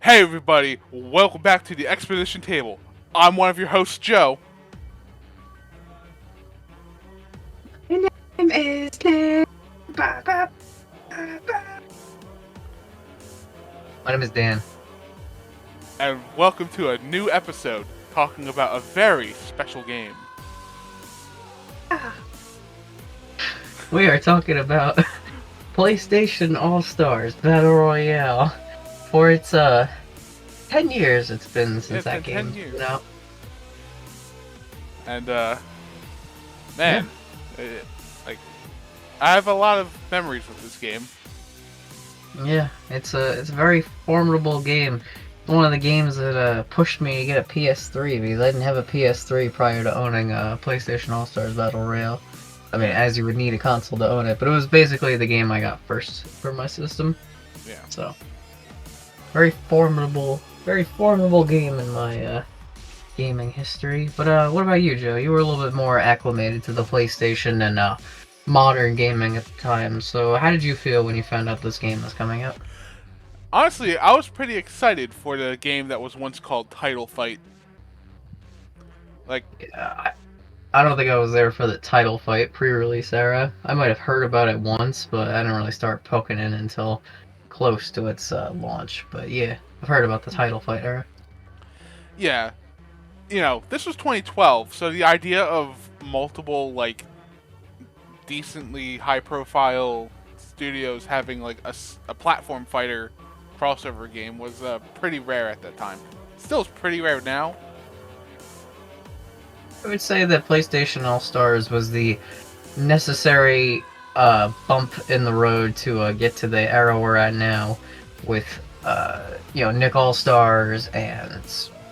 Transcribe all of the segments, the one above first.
Hey everybody, welcome back to the Expedition Table. I'm one of your hosts, Joe. My name is Dan. Ba, ba, ba, ba. My name is Dan. And welcome to a new episode talking about a very special game. We are talking about PlayStation All-Stars Battle Royale. For its 10 years it's been since It's that been 10 game's years. been out. And man, like I have a lot of memories with this game. Yeah, it's a very formidable game. One of the games that pushed me to get a PS3 because I didn't have a PS3 prior to owning PlayStation All-Stars Battle Royale. I mean, as you would need a console to own it, but it was basically the game I got first for my system. Yeah. So, very formidable game in my gaming history. But what about you, Joe? You were a little bit more acclimated to the PlayStation and modern gaming at the time. So, how did you feel when you found out this game was coming out? Honestly, I was pretty excited for the game that was once called Title Fight. Like, Yeah, I don't think I was there for the title fight pre-release era. I might have heard about it once, but I didn't really start poking in until close to its launch. But yeah, I've heard about the title fight era. yeah, this was 2012, so the idea of multiple decently high-profile studios having a platform fighter crossover game was pretty rare at that time. Still is pretty rare now. I would say that PlayStation All-Stars was the necessary bump in the road to get to the era we're at now with Nick All-Stars and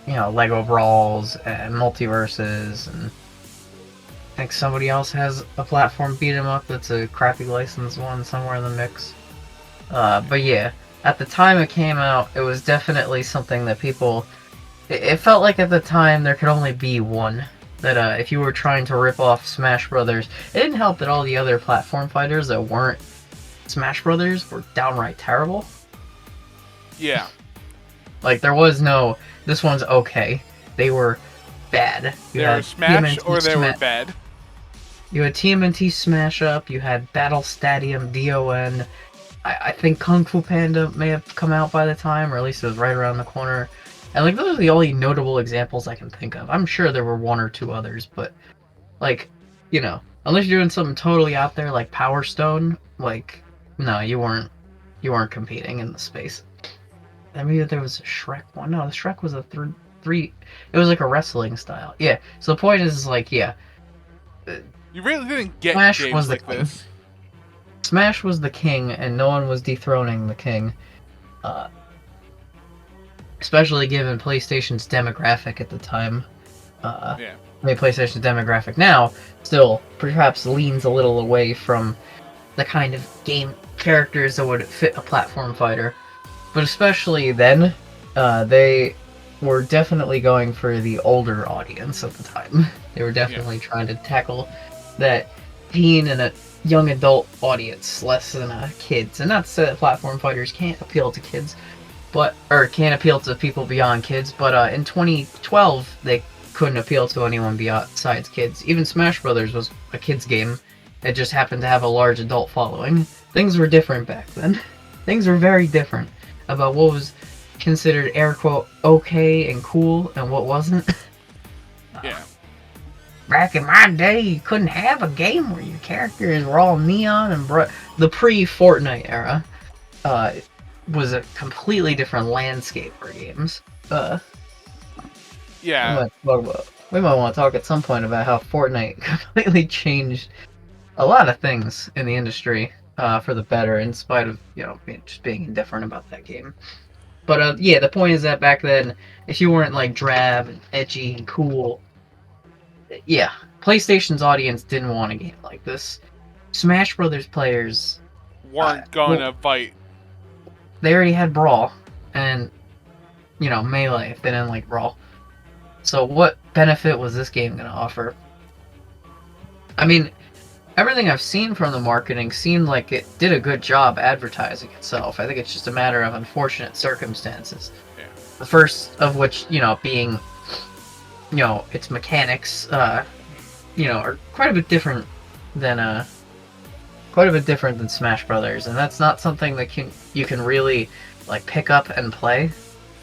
Lego Brawls and Multiverses, and I think somebody else has a platform beat 'em up that's a crappy licensed one somewhere in the mix. But yeah, at the time it came out, it was definitely something that people. It felt like at the time there could only be one. That if you were trying to rip off Smash Brothers, it didn't help that all the other platform fighters that weren't Smash Brothers were downright terrible. Yeah. Like there was no, this one's okay. They were bad. They were Smash or they were bad. You had TMNT Smash Up, you had Battle Stadium DON. I think Kung Fu Panda may have come out by the time, or at least it was right around the corner. And like those are the only notable examples I can think of. I'm sure there were one or two others, but unless you're doing something totally out there like Power Stone, no, you weren't competing in the space. I mean, there was a Shrek one. No, the Shrek was a three. It was like a wrestling style. Yeah. So the point is You really didn't get Smash games was the like king. this. Smash was the king, and no one was dethroning the king. Especially given PlayStation's demographic at the time. Yeah. I mean, PlayStation's demographic now still perhaps leans a little away from the kind of game characters that would fit a platform fighter. But especially then, they were definitely going for the older audience at the time. They were definitely trying to tackle that teen and a young adult audience, less than kids. And not to say that platform fighters can't appeal to kids, or can't appeal to people beyond kids, but in 2012 they couldn't appeal to anyone besides kids. Even Smash Brothers was a kids game. It just happened to have a large adult following. Things were different back then. Things were very different about what was considered air quote okay and cool and what wasn't. Yeah. Back in my day, you couldn't have a game where your characters were all neon and bright. The pre-Fortnite era was a completely different landscape for games. Yeah. We might want to talk at some point about how Fortnite completely changed a lot of things in the industry for the better, in spite of just being indifferent about that game. But yeah, the point is that back then, if you weren't like drab and edgy and cool, yeah, PlayStation's audience didn't want a game like this. Smash Brothers players weren't going to fight. They already had Brawl, and Melee if they didn't like Brawl. So what benefit was this game going to offer? I mean, everything I've seen from the marketing seemed like it did a good job advertising itself. I think it's just a matter of unfortunate circumstances. Yeah. The first of which, being, its mechanics, are quite a bit different than Smash Brothers, and that's not something that you can really like pick up and play,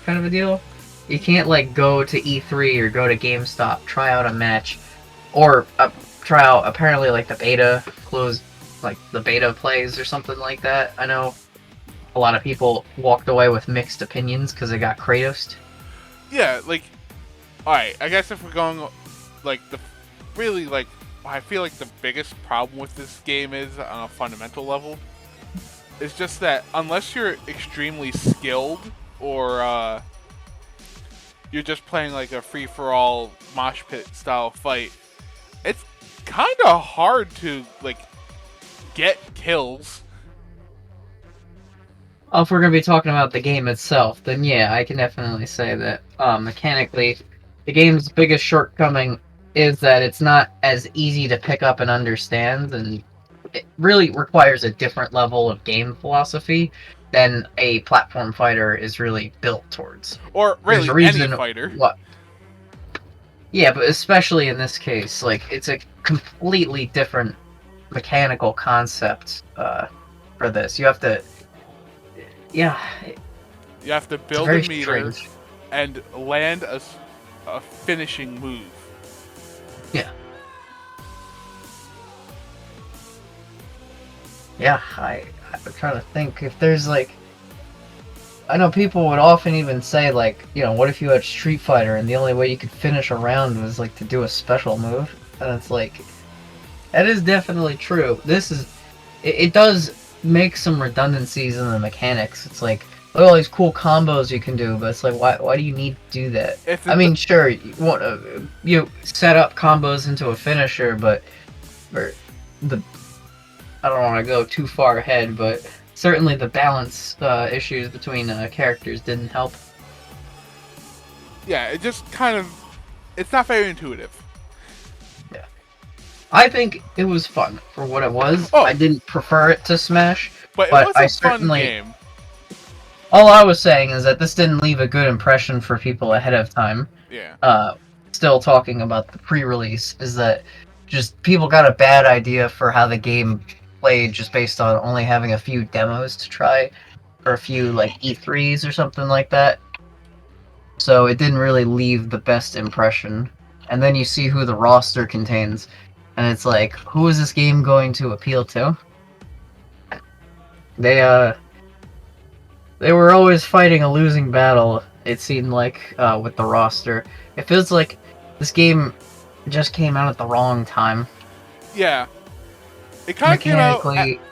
kind of a deal. You can't like go to E3 or go to GameStop, try out a match, or try out apparently like the beta closed, like the beta plays or something like that. I know a lot of people walked away with mixed opinions because it got Kratos. Yeah, like, alright, I guess if we're going, like, I feel like the biggest problem with this game is, on a fundamental level, is just that unless you're extremely skilled, or, you're just playing, like, a free-for-all mosh pit style fight, it's kinda hard to, like, get kills. Oh, if we're going to be talking about the game itself, then yeah, I can definitely say that mechanically, the game's biggest shortcoming is that it's not as easy to pick up and understand, and it really requires a different level of game philosophy than a platform fighter is really built towards. Or There's really a reason any fighter. what. Yeah, but especially in this case, like it's a completely different mechanical concept for this. You have to, yeah, You have to it's build very a meter strange. and land a finishing move. Yeah. Yeah, I'm trying to think if there's like, I know people would often even say like, what if you had Street Fighter and the only way you could finish a round was like to do a special move? And it's like, that is definitely true. It does make some redundancies in the mechanics. It's like, look at all these cool combos you can do, but it's like, why do you need to do that? I mean, sure, you want you set up combos into a finisher, but I don't want to go too far ahead, but certainly the balance issues between characters didn't help. Yeah, it just kind of, it's not very intuitive. Yeah. I think it was fun for what it was. Oh. I didn't prefer it to Smash, but it was I a certainly, fun game. All I was saying is that this didn't leave a good impression for people ahead of time. Yeah. Still talking about the pre-release, is that just people got a bad idea for how the game played just based on only having a few demos to try, or a few like E3s or something like that. So it didn't really leave the best impression. And then you see who the roster contains, and it's like, who is this game going to appeal to? They were always fighting a losing battle, it seemed like, with the roster. It feels like this game just came out at the wrong time. Yeah. It kind of came out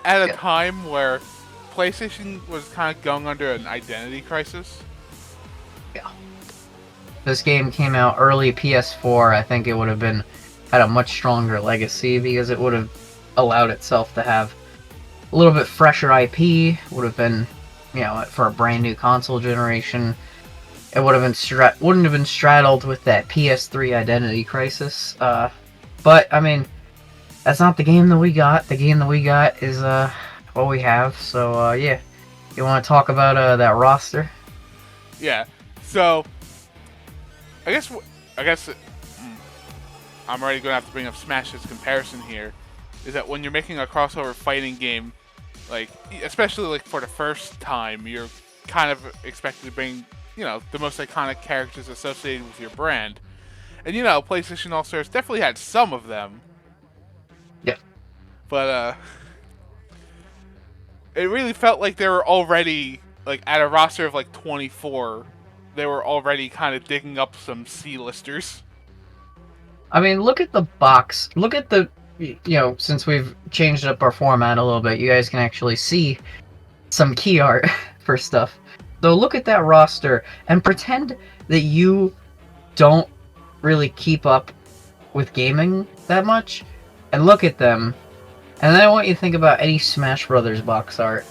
at a time where PlayStation was kind of going under an identity crisis. Yeah. This game came out early PS4. I think it would have had a much stronger legacy because it would have allowed itself to have a little bit fresher IP. Would have been, for a brand new console generation. It would have been wouldn't have been straddled with that PS3 identity crisis. But I mean, that's not the game that we got. The game that we got is what we have. So yeah, you want to talk about that roster? Yeah. So I guess I'm already going to have to bring up Smash's comparison here. Is that when you're making a crossover fighting game, like especially like for the first time, you're kind of expected to bring the most iconic characters associated with your brand, and PlayStation All-Stars definitely had some of them. Yeah. But it really felt like they were already like at a roster of like 24. They were already kind of digging up some C-listers. I mean, look at the box. Look at the, since we've changed up our format a little bit, you guys can actually see some key art for stuff. So look at that roster and pretend that you don't really keep up with gaming that much, and look at them. And then I want you to think about any Smash Brothers box art.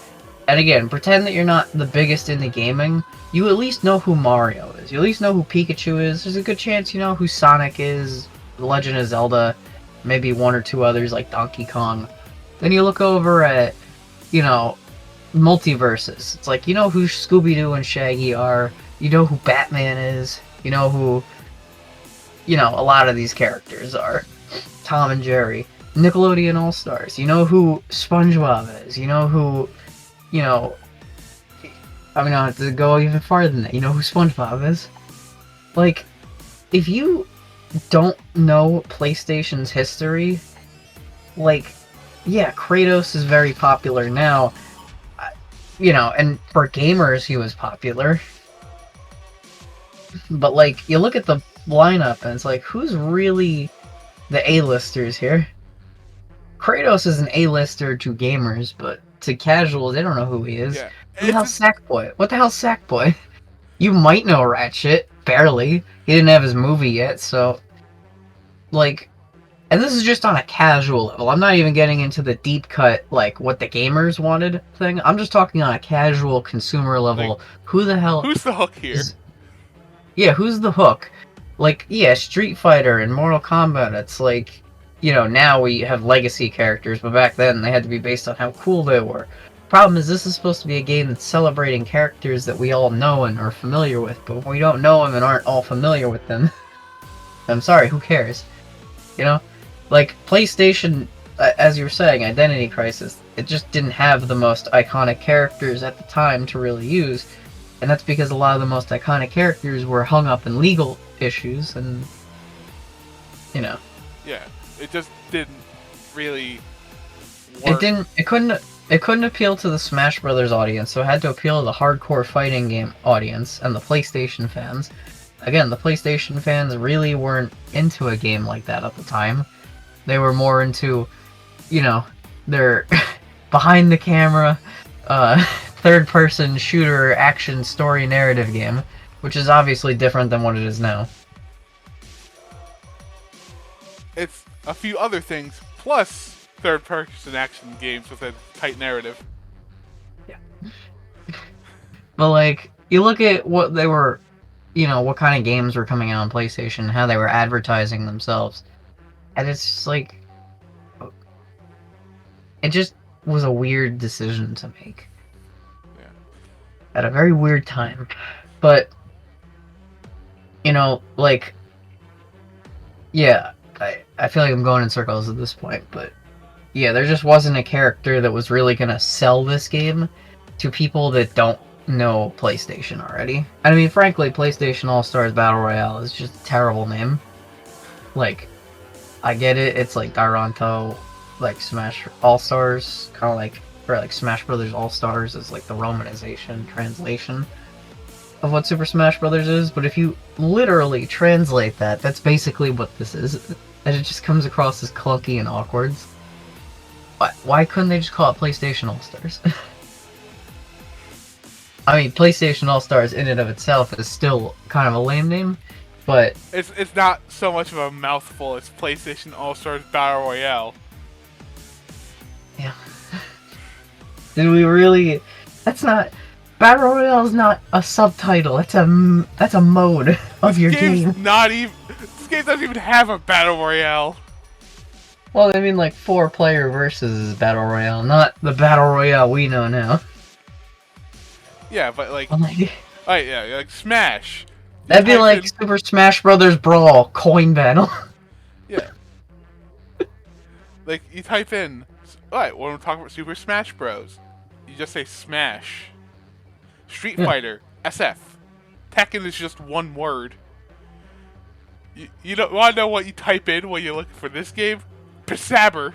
And again, pretend that you're not the biggest into gaming. You at least know who Mario is. You at least know who Pikachu is. There's a good chance you know who Sonic is, The Legend of Zelda, maybe one or two others like Donkey Kong. Then you look over at, you know, multiverses. It's like, you know who Scooby-Doo and Shaggy are, you know who Batman is, you know who, you know, a lot of these characters are. Tom and Jerry. Nickelodeon All-Stars. You know who SpongeBob is, you know who, you know, I mean, I have to go even farther than that. You know who SpongeBob is? Like, if you don't know PlayStation's history, like, yeah, Kratos is very popular now, you know, and for gamers he was popular. But, like, you look at the lineup and it's like, who's really the A-listers here? Kratos is an A-lister to gamers, but to casuals, they don't know who he is. Yeah. Who the hell's Sackboy? What the hell's Sackboy? You might know Ratchet, barely. He didn't have his movie yet, so... Like... And this is just on a casual level. I'm not even getting into the deep cut, like, what the gamers wanted thing. I'm just talking on a casual consumer level. Like, who the hell... Who's the hook here? Yeah, who's the hook? Like, yeah, Street Fighter and Mortal Kombat, it's like... You know, now we have legacy characters, but back then they had to be based on how cool they were. Problem is, this is supposed to be a game that's celebrating characters that we all know and are familiar with, but when we don't know them and aren't all familiar with them, I'm sorry, who cares? You know? Like, PlayStation, as you were saying, Identity Crisis, it just didn't have the most iconic characters at the time to really use, and that's because a lot of the most iconic characters were hung up in legal issues, and, you know. Yeah. It just didn't really work. It couldn't appeal to the Smash Brothers audience, so it had to appeal to the hardcore fighting game audience and the PlayStation fans. Again, the PlayStation fans really weren't into a game like that at the time. They were more into, you know, their behind the camera, third-person shooter action story narrative game, which is obviously different than what it is now. It's a few other things, plus third-person action games with a tight narrative. Yeah. But, like, you look at what they were, you know, what kind of games were coming out on PlayStation, how they were advertising themselves, and it's just like... It just was a weird decision to make. Yeah. At a very weird time. But, you know, like... Yeah... I feel like I'm going in circles at this point, but yeah, there just wasn't a character that was really gonna sell this game to people that don't know PlayStation already. I mean, frankly, PlayStation All-Stars Battle Royale is just a terrible name. Like, I get it, it's like Daranto, like Smash All-Stars, kind of like, or like Smash Brothers All-Stars is like the romanization, translation of what Super Smash Brothers is, but if you literally translate that, that's basically what this is. And it just comes across as clunky and awkward. Why couldn't they just call it PlayStation All-Stars? I mean, PlayStation All-Stars in and of itself is still kind of a lame name, but... It's not so much of a mouthful, it's PlayStation All-Stars Battle Royale. Yeah. Did we really... That's not... Battle Royale is not a subtitle, that's a mode of your game. This game doesn't even have a Battle Royale. Well, I mean, like, 4-player versus Battle Royale, not the Battle Royale we know now. Yeah, but like... Alright, yeah, like Smash. That'd be like Super Smash Brothers Brawl, coin battle. Yeah. Like, you type in... Alright, when we're talking about Super Smash Bros., you just say Smash. Street Fighter, SF. Tekken is just one word. You don't want to know what you type in when you're looking for this game? Pasabber.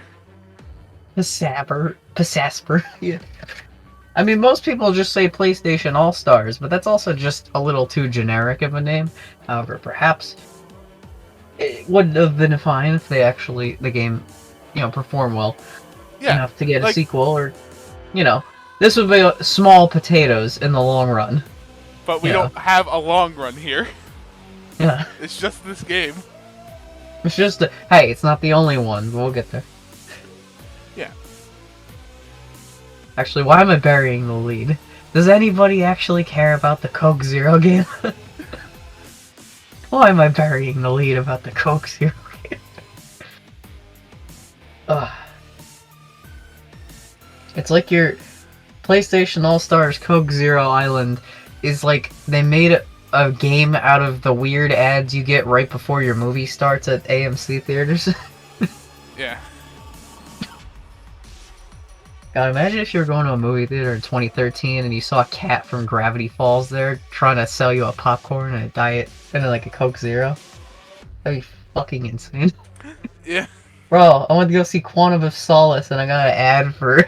Pasasper. Yeah. I mean, most people just say PlayStation All-Stars, but that's also just a little too generic of a name. However, perhaps it wouldn't have been fine if they actually, the game, you know, performed well enough to get a sequel, or, you know, this would be small potatoes in the long run. But we don't have a long run here. Yeah. It's just this game. It's just hey, it's not the only one. We'll get there. Yeah. Actually, why am I burying the lead? Does anybody actually care about the Coke Zero game? Why am I burying the lead about the Coke Zero game? It's like your PlayStation All-Stars Coke Zero Island is like they made a game out of the weird ads you get right before your movie starts at AMC theaters. Yeah. God, imagine if you were going to a movie theater in 2013 and you saw a cat from Gravity Falls there trying to sell you a popcorn and a diet and like a Coke Zero. That'd be fucking insane. Yeah. Bro, I went to go see Quantum of Solace and I got an ad for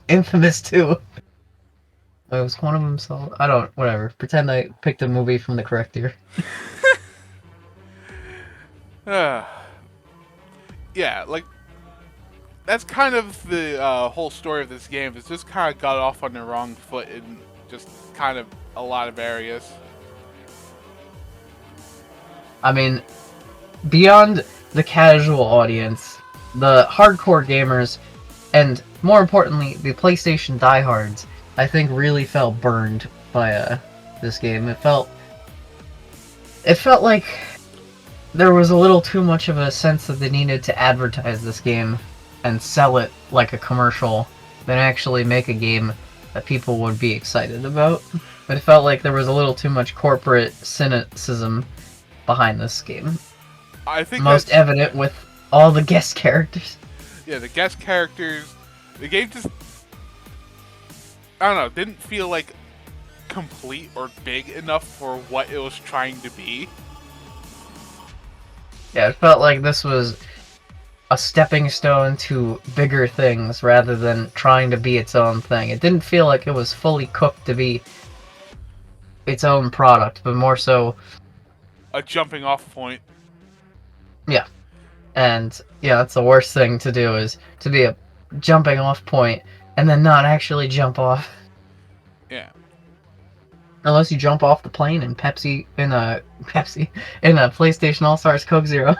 Infamous 2. It was Quantum of Solace. I don't, whatever. Pretend I picked a movie from the correct year. Yeah, like, that's kind of the whole story of this game. It's just kind of got off on the wrong foot in just kind of a lot of areas. I mean, beyond the casual audience, the hardcore gamers, and more importantly, the PlayStation diehards, I think really felt burned by this game. It felt like there was a little too much of a sense that they needed to advertise this game and sell it like a commercial than actually make a game that people would be excited about. But it felt like there was a little too much corporate cynicism behind this game. I think most evident with all the guest characters. Yeah, the guest characters. The game just, I don't know, didn't feel like complete or big enough for what it was trying to be. Yeah, it felt like this was a stepping stone to bigger things rather than trying to be its own thing. It didn't feel like it was fully cooked to be its own product, but more so a jumping off point. Yeah. And yeah, that's the worst thing to do, is to be a jumping off point and then not actually jump off. Yeah. Unless you jump off the plane in a PlayStation All-Stars Coke Zero.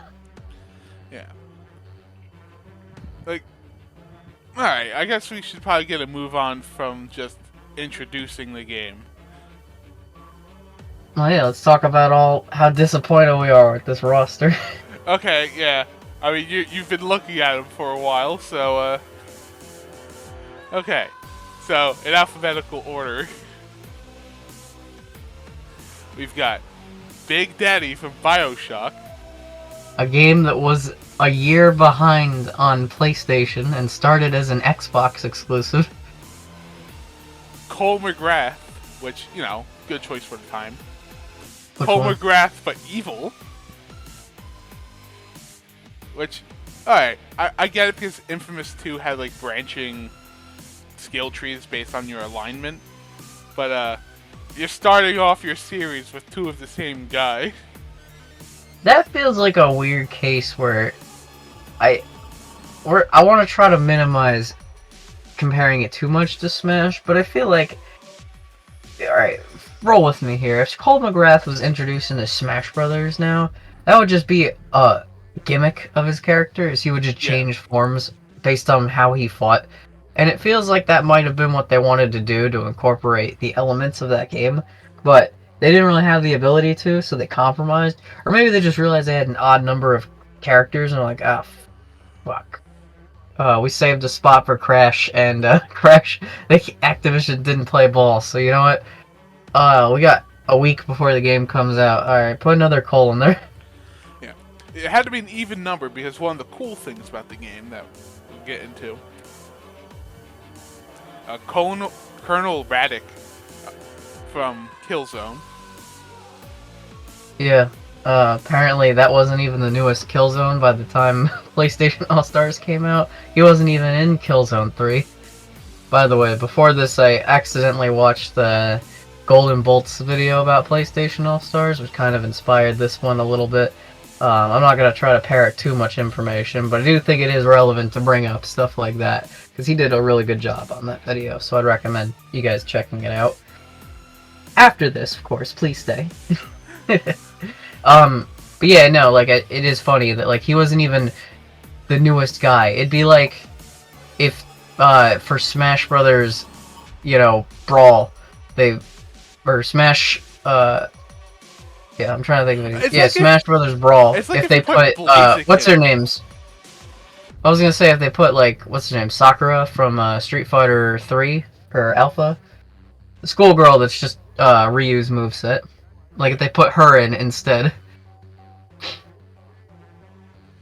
Yeah. Like, alright, I guess we should probably get a move on from just introducing the game. Well, yeah, let's talk about how disappointed we are with this roster. Okay, yeah. I mean, you've been looking at them for a while, so, okay. So, in alphabetical order, we've got Big Daddy from BioShock. A game that was a year behind on PlayStation and started as an Xbox exclusive. Cole McGrath, which, you know, good choice for the time. Which Cole one? McGrath, but evil. Which, alright, I get it because Infamous 2 had, like, branching skill trees based on your alignment. But, you're starting off your series with two of the same guy. That feels like a weird case where I want to try to minimize comparing it too much to Smash, but I feel like, alright, roll with me here. If Cole McGrath was introduced into Smash Brothers now, that would just be a gimmick of his character, is he would just change forms based on how he fought. And it feels like that might have been what they wanted to do to incorporate the elements of that game, but they didn't really have the ability to, so they compromised. Or maybe they just realized they had an odd number of characters and were like, ah, fuck. We saved a spot for Crash, and Crash, Activision didn't play ball, so you know what? We got a week before the game comes out. Alright, put another Cole in there. Yeah. It had to be an even number because one of the cool things about the game that we'll get into. Colonel Raddick from Killzone. Yeah, apparently that wasn't even the newest Killzone by the time PlayStation All-Stars came out. He wasn't even in Killzone 3. By the way, before this I accidentally watched the Golden Bolts video about PlayStation All-Stars, which kind of inspired this one a little bit. I'm not going to try to parrot too much information, but I do think it is relevant to bring up stuff like that, because he did a really good job on that video, so I'd recommend you guys checking it out. After this, of course, please stay. But yeah, no, like, it is funny that, like, he wasn't even the newest guy. It'd be like if, for Smash Brothers, you know, Brawl, Smash, yeah, I'm trying to think of it. Yeah, like Smash Brothers Brawl. It's like if they put Blaziken. what's their names? I was gonna say if they put like what's her name, Sakura from Street Fighter 3 or Alpha, the schoolgirl that's just Ryu's moveset. Like if they put her in instead.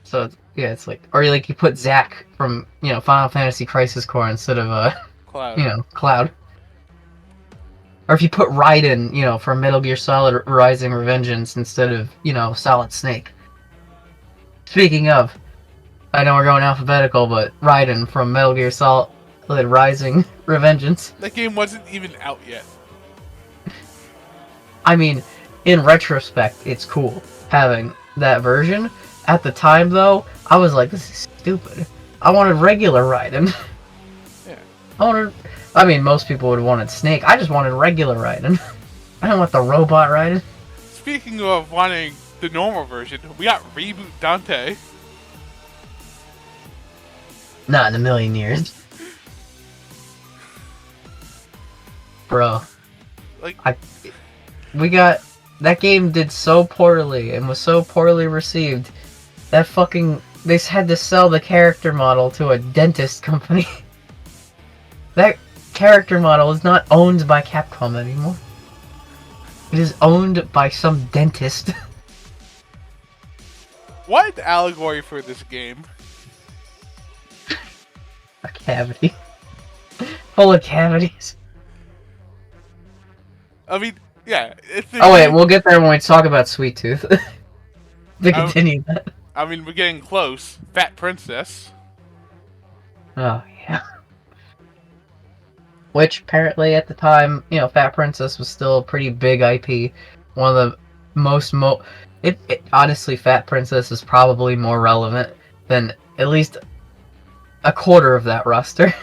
So yeah, it's like, or like you put Zack from Final Fantasy Crisis Core instead of Cloud. Cloud. Or if you put Raiden, from Metal Gear Solid Rising Revengeance instead of Solid Snake. Speaking of, I know we're going alphabetical, but Raiden from Metal Gear Solid Rising Revengeance. That game wasn't even out yet. I mean, in retrospect, it's cool having that version. At the time, though, I was like, this is stupid. I wanted regular Raiden. Yeah. I mean, most people would have wanted Snake. I just wanted regular Raiden. I don't want the robot Raiden. Speaking of wanting the normal version, we got Reboot Dante. Not in a million years. Bro. We got... That game did so poorly and was so poorly received that they had to sell the character model to a dentist company. That character model is not owned by Capcom anymore. It is owned by some dentist. What allegory for this game? A cavity. Full of cavities. I mean, yeah. Oh wait, we'll get there when we talk about Sweet Tooth. To continue that. I mean, we're getting close. Fat Princess. Oh, yeah. Which, apparently, at the time, Fat Princess was still a pretty big IP. One of the most honestly, Fat Princess is probably more relevant than at least a quarter of that roster.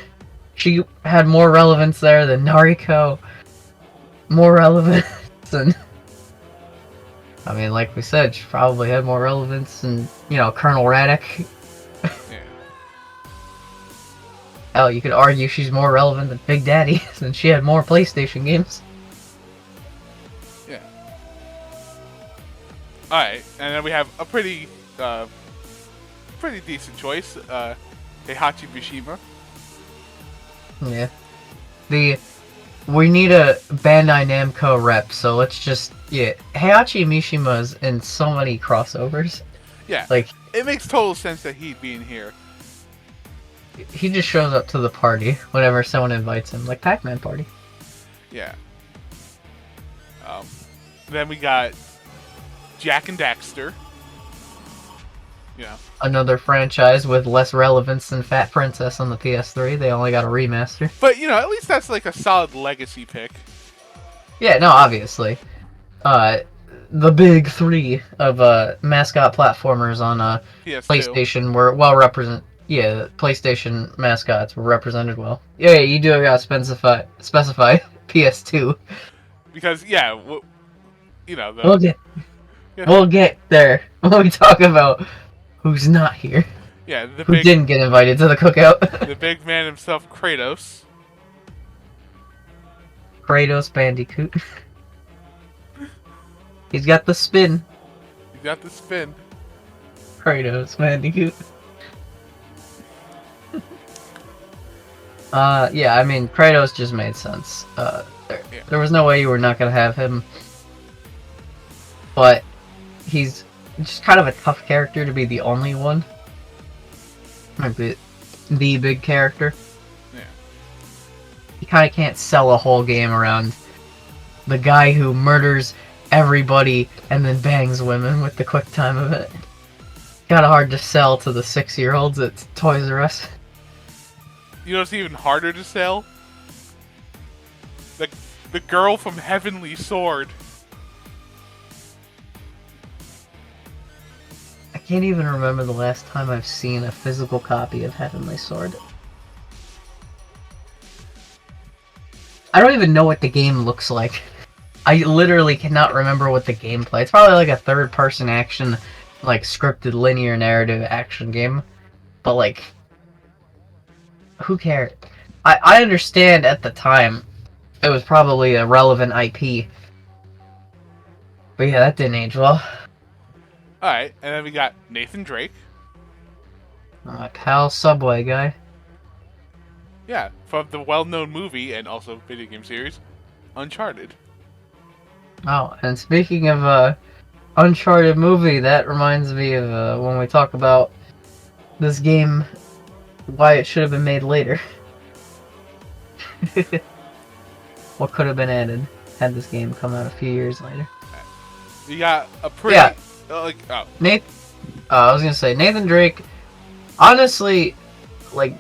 She had more relevance there than Nariko. More relevance than... I mean, like we said, she probably had more relevance than, Colonel Raddick. Yeah. Hell, you could argue she's more relevant than Big Daddy, since she had more PlayStation games. Yeah. Alright, and then we have a pretty decent choice, Heihachi Mishima. Yeah. We need a Bandai Namco rep, so let's just... Yeah, Heihachi Mishima's in so many crossovers. Yeah, like it makes total sense that he'd be in here. He just shows up to the party whenever someone invites him, like Pac-Man party. Yeah. Then we got Jak and Daxter. Yeah. Another franchise with less relevance than Fat Princess on the PS3. They only got a remaster. But, at least that's like a solid legacy pick. Yeah, no, obviously. The big three of mascot platformers on PS2. PlayStation were well represented. Yeah, the PlayStation mascots were represented well. Yeah, you do gotta specify PS2. Because, We'll get there when we talk about who's not here. Yeah, who didn't get invited to the cookout. The big man himself, Kratos. Kratos Bandicoot. He's got the spin. He's got the spin. Kratos Bandicoot. Yeah, I mean, Kratos just made sense. There was no way you were not gonna have him. But he's just kind of a tough character to be the only one. Like the big character. Yeah. You kind of can't sell a whole game around the guy who murders everybody and then bangs women with the quick time of it. Kind of hard to sell to the 6-year-olds at Toys R Us. You know what's even harder to sell? The girl from Heavenly Sword. I can't even remember the last time I've seen a physical copy of Heavenly Sword. I don't even know what the game looks like. I literally cannot remember what the gameplay. It's probably like a third-person action, like scripted linear narrative action game. But like, who cares? I understand at the time it was probably a relevant IP. But yeah, that didn't age well. Alright, and then we got Nathan Drake. My pal Subway guy. Yeah, from the well-known movie and also video game series, Uncharted. Oh, and speaking of Uncharted movie, that reminds me of when we talk about this game, why it should have been made later. What could have been added had this game come out a few years later? You got a pretty Yeah. oh I was gonna say Nathan Drake. Honestly, like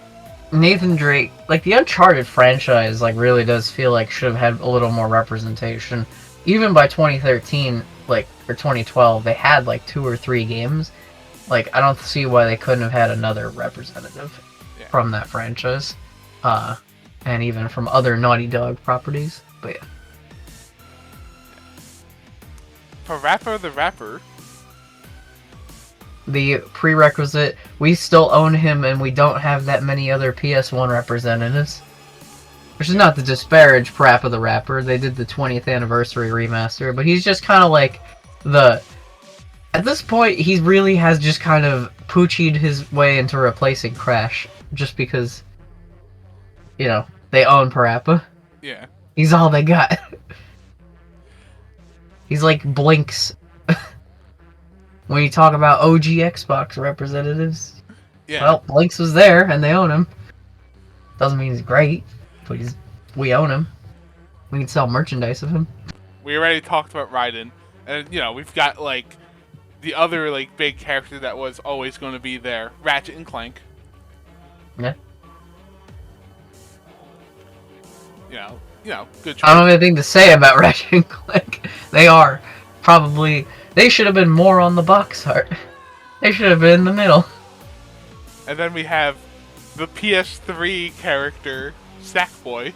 Nathan Drake, like the Uncharted franchise, like really does feel like should have had a little more representation. Even by 2013, like or 2012, they had like 2 or 3 games. Like I don't see why they couldn't have had another representative from that franchise, and even from other Naughty Dog properties. But yeah. Parappa the Rapper. The prerequisite, we still own him and we don't have that many other PS1 representatives. Which is not to disparage Parappa the Rapper, they did the 20th anniversary remaster, but he's just kind of like the... At this point, he really has just kind of poochied his way into replacing Crash, just because, you know, they own Parappa. Yeah. He's all they got. He's like Blink's. When you talk about OG Xbox representatives, well, Blinks was there, and they own him. Doesn't mean he's great, but we own him. We can sell merchandise of him. We already talked about Raiden, and you know we've got like the other like big character that was always going to be there, Ratchet and Clank. Yeah. You know, good choice. I don't have anything to say about Ratchet and Clank. They are probably. They should have been more on the box art. They should have been in the middle. And then we have the PS3 character, Sackboy.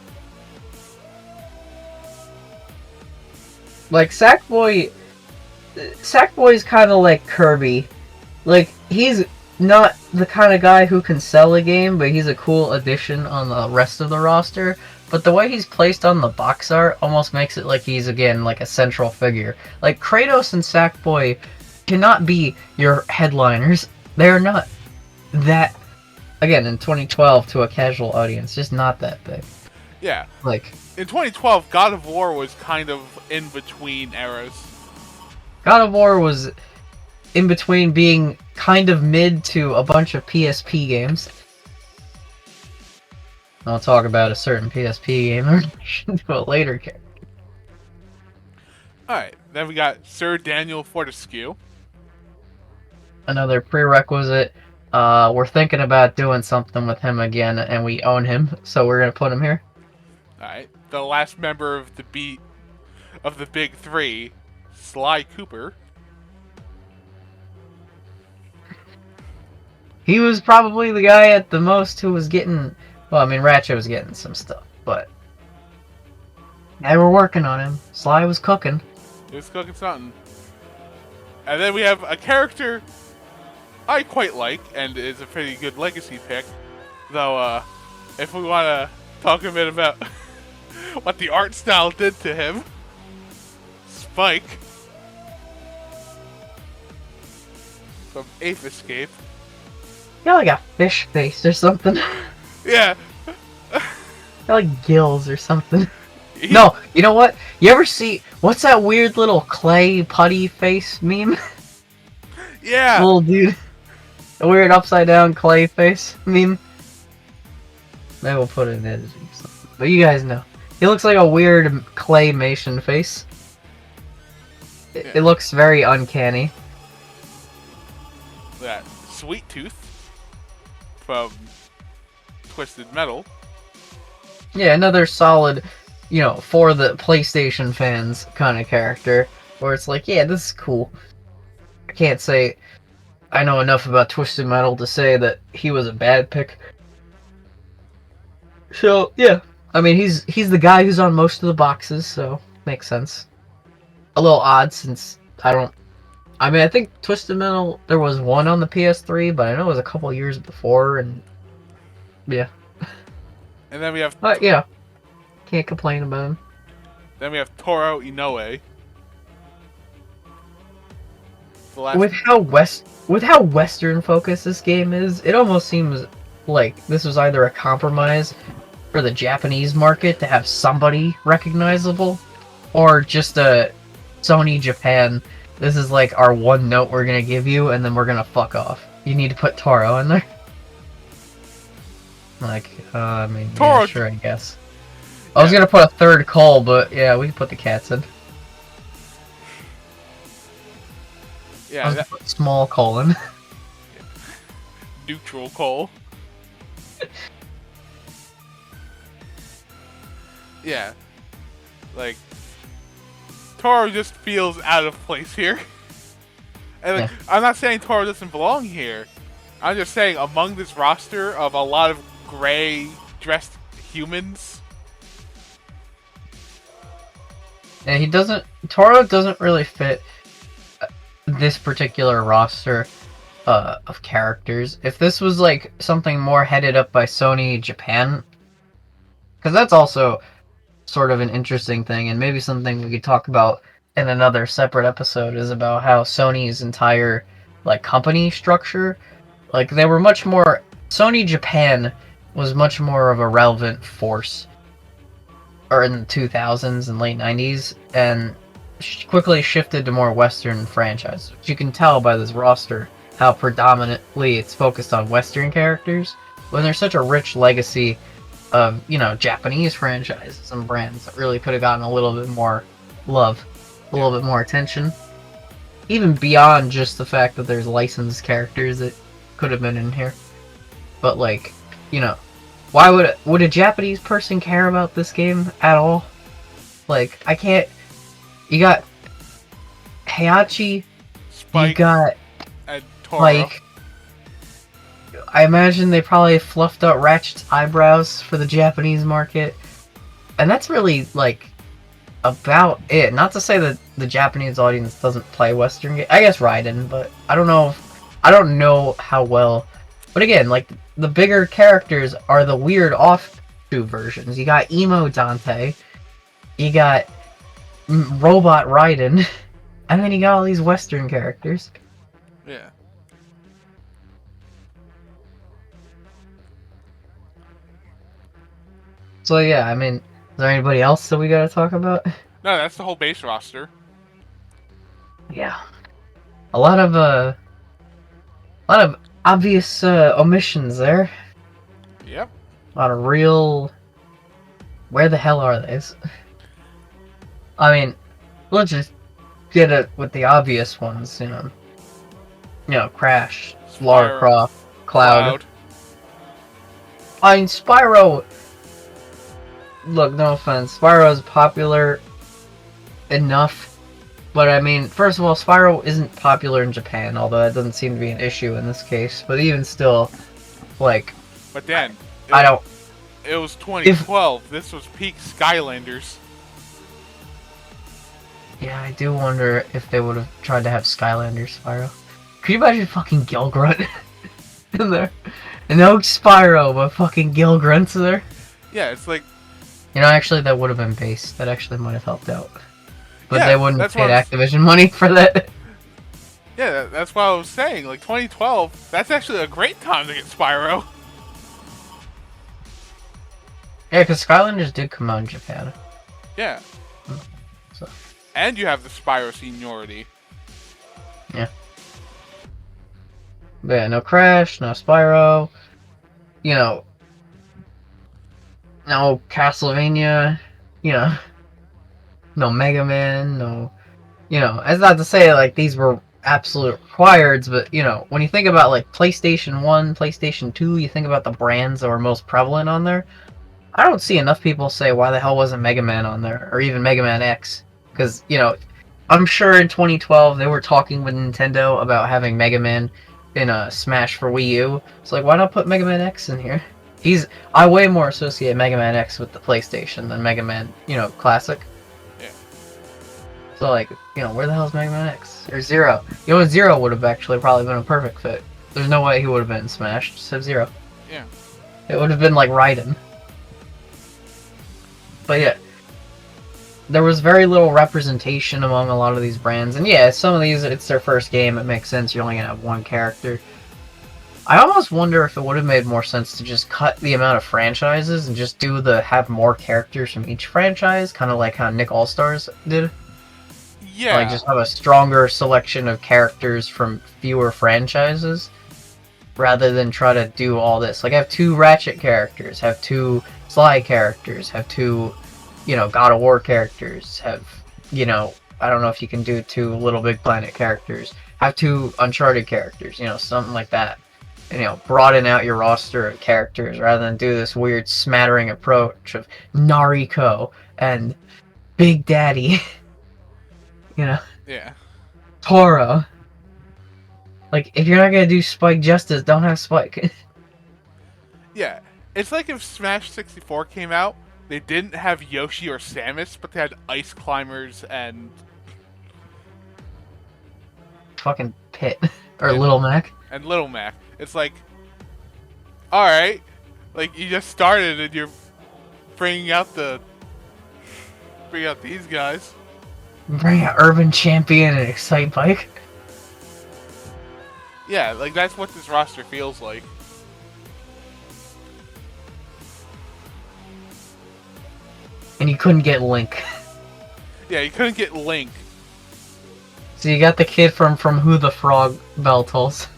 Like, Sackboy's kind of like Kirby. Like, he's not the kind of guy who can sell a game, but he's a cool addition on the rest of the roster. But the way he's placed on the box art almost makes it like he's, again, like a central figure. Like, Kratos and Sackboy cannot be your headliners. They're not that, again, in 2012 to a casual audience, just not that big. Yeah. Like, in 2012, God of War was kind of in between eras. God of War was in between being kind of mid to a bunch of PSP games. I'll talk about a certain PSP game in relation to a later character. Alright, then we got Sir Daniel Fortescue. Another prerequisite. We're thinking about doing something with him again, and we own him, so we're gonna put him here. Alright, the last member of the big three, Sly Cooper. He was probably the guy at the most who was getting... Well, I mean, Ratchet was getting some stuff, but... They were working on him. Sly was cooking. He was cooking something. And then we have a character I quite like, and is a pretty good legacy pick. Though, if we want to talk a bit about what the art style did to him. Spike. From Ape Escape. Got like a fish face or something. Yeah. Got like gills or something. No, you know what? You ever see... What's that weird little clay putty face meme? Yeah. Little dude. A weird upside down clay face meme. Maybe we'll put it in editing or something. But you guys know. He looks like a weird claymation face. It looks very uncanny. That Sweet Tooth from Twisted Metal. Yeah, another solid, you know, for the PlayStation fans kind of character. Where it's like, yeah, this is cool. I can't say I know enough about Twisted Metal to say that he was a bad pick. So, yeah. I mean, he's the guy who's on most of the boxes, so makes sense. A little odd since I mean, I think Twisted Metal, there was one on the PS3, but I know it was a couple years before, and yeah. And then we have... yeah. Can't complain about him. Then we have Toru Inoue. The last with how Western focused this game is, it almost seems like this was either a compromise for the Japanese market to have somebody recognizable, or just a Sony Japan. This is like our one note we're gonna give you, and then we're gonna fuck off. You need to put Toro in there. Like, I mean, Toro. yeah, sure, I guess. I was gonna put a third call, but yeah, we can put the cats in. Yeah, I was gonna put small colon. Neutral Cole. Yeah. Like, Toro just feels out of place here. And like, I'm not saying Toro doesn't belong here. I'm just saying among this roster of a lot of gray dressed humans. Yeah, Toro doesn't really fit this particular roster of characters. If this was like something more headed up by Sony Japan, because that's also sort of an interesting thing, and maybe something we could talk about in another separate episode, is about how Sony's entire like company structure, like they were much more, Sony Japan was much more of a relevant force or in the 2000s and late 90s, and quickly shifted to more Western franchise. Which you can tell by this roster how predominantly it's focused on Western characters, when there's such a rich legacy of, you know, Japanese franchises and brands that really could have gotten a little bit more love, a little bit more attention. Even beyond just the fact that there's licensed characters that could have been in here. But like, you know, why would a Japanese person care about this game at all? Like, I can't. You got Heihachi, Spike, you got and Toro. Spike. I imagine they probably fluffed out Ratchet's eyebrows for the Japanese market, and that's really like about it. Not to say that the Japanese audience doesn't play Western games. I guess Raiden, but I don't know how well. But again, like, the bigger characters are the weird offshoot versions. You got Emo Dante, you got Robot Raiden, and then you got all these Western characters. Yeah. So yeah, I mean, is there anybody else that we gotta talk about? No, that's the whole base roster. Yeah, a lot of obvious omissions there. Yep. A lot of real. Where the hell are they? I mean, let's just get it with the obvious ones, you know. You know, Crash, Lara Croft, Cloud. I mean, Spyro. Look, no offense, Spyro is popular enough, but I mean, first of all, Spyro isn't popular in Japan, although that doesn't seem to be an issue in this case. But even still, like, But then, it was 2012. This was peak Skylanders. Yeah, I do wonder if they would have tried to have Skylanders Spyro. Could you imagine fucking Gilgrunt in there? No Spyro, but fucking Gilgrunt's there. Yeah, it's like, you know, actually, that would have been base. That actually might have helped out. But yeah, they wouldn't have paid Activision money for that. Yeah, that's what I was saying. Like, 2012, that's actually a great time to get Spyro. Yeah, because Skylanders did come out in Japan. Yeah. So. And you have the Spyro seniority. Yeah. But yeah, no Crash, no Spyro. You know, no Castlevania. You know, no Mega Man, no. You know, it's not to say like these were absolute requireds, but you know, when you think about like PlayStation 1, PlayStation 2, you think about the brands that were most prevalent on there. I don't see enough people say why the hell wasn't Mega Man on there, or even Mega Man X, because you know, I'm sure in 2012 they were talking with Nintendo about having Mega Man in a Smash for Wii U. It's like, why not put Mega Man X in here? I way more associate Mega Man X with the PlayStation than Mega Man, you know, Classic. Yeah. So like, you know, where the hell is Mega Man X? Or Zero? You know, Zero would have actually probably been a perfect fit. There's no way he would have been in Smash. Just have Zero. Yeah. It would have been like Raiden. But yeah, there was very little representation among a lot of these brands. And yeah, some of these, it's their first game, it makes sense, you're only going to have one character. I almost wonder if it would have made more sense to just cut the amount of franchises and just have more characters from each franchise, kind of like how Nick All-Stars did. Yeah. Like, just have a stronger selection of characters from fewer franchises, rather than try to do all this. Like, have 2 Ratchet characters, have 2 Sly characters, have 2, God of War characters, have, I don't know if you can do 2 Little Big Planet characters, have 2 Uncharted characters, something like that. And, broaden out your roster of characters rather than do this weird smattering approach of Nariko and Big Daddy. Yeah. Toro. Like, if you're not gonna do Spike Justice, don't have Spike. Yeah. It's like if Smash 64 came out, they didn't have Yoshi or Samus, but they had Ice Climbers and... Fucking Pit. Or Little Mac. And Little Mac. It's like... Alright. Like, you just started and you're bringing out these guys. Bring out Urban Champion and Excite Bike. Yeah, like, that's what this roster feels like. And you couldn't get Link. Yeah, you couldn't get Link. So you got the kid from Who the Frog Bell Tolls.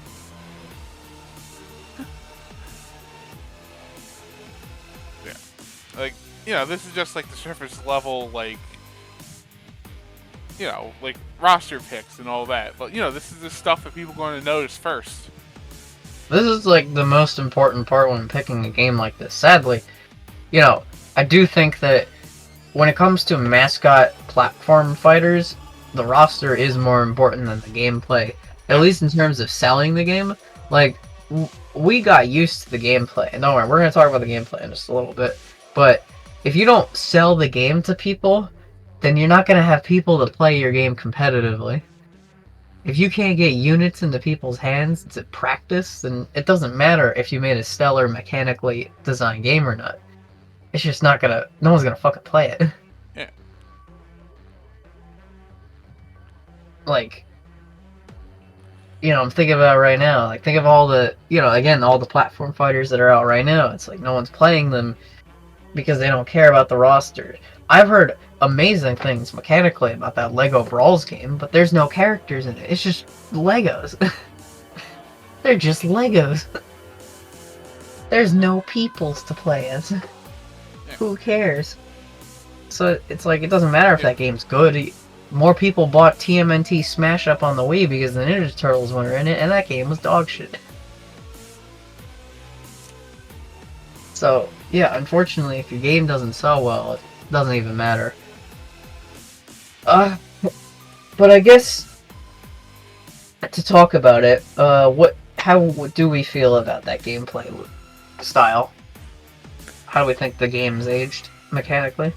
Yeah. Like, this is just like the surface level, like, like roster picks and all that. But, this is the stuff that people are going to notice first. This is like the most important part when picking a game like this. Sadly, I do think that when it comes to mascot platform fighters, the roster is more important than the gameplay. At least in terms of selling the game. Like, we got used to the gameplay. And don't worry, we're going to talk about the gameplay in just a little bit. But if you don't sell the game to people, then you're not going to have people to play your game competitively. If you can't get units into people's hands to practice, then it doesn't matter if you made a stellar mechanically designed game or not. It's just not gonna... No one's gonna fucking play it. Yeah. Like... I'm thinking about it right now. Like, think of all the... again, all the platform fighters that are out right now. It's like no one's playing them because they don't care about the roster. I've heard amazing things mechanically about that Lego Brawls game, but there's no characters in it. It's just Legos. They're just Legos. There's no peoples to play as. Yeah. Who cares? So it's like, it doesn't matter if that game's good. More people bought TMNT Smash Up on the Wii because the Ninja Turtles were in it, and that game was dog shit. So, yeah, unfortunately, if your game doesn't sell well, it doesn't even matter. But I guess to talk about it, how do we feel about that gameplay style? How do we think the game's aged mechanically?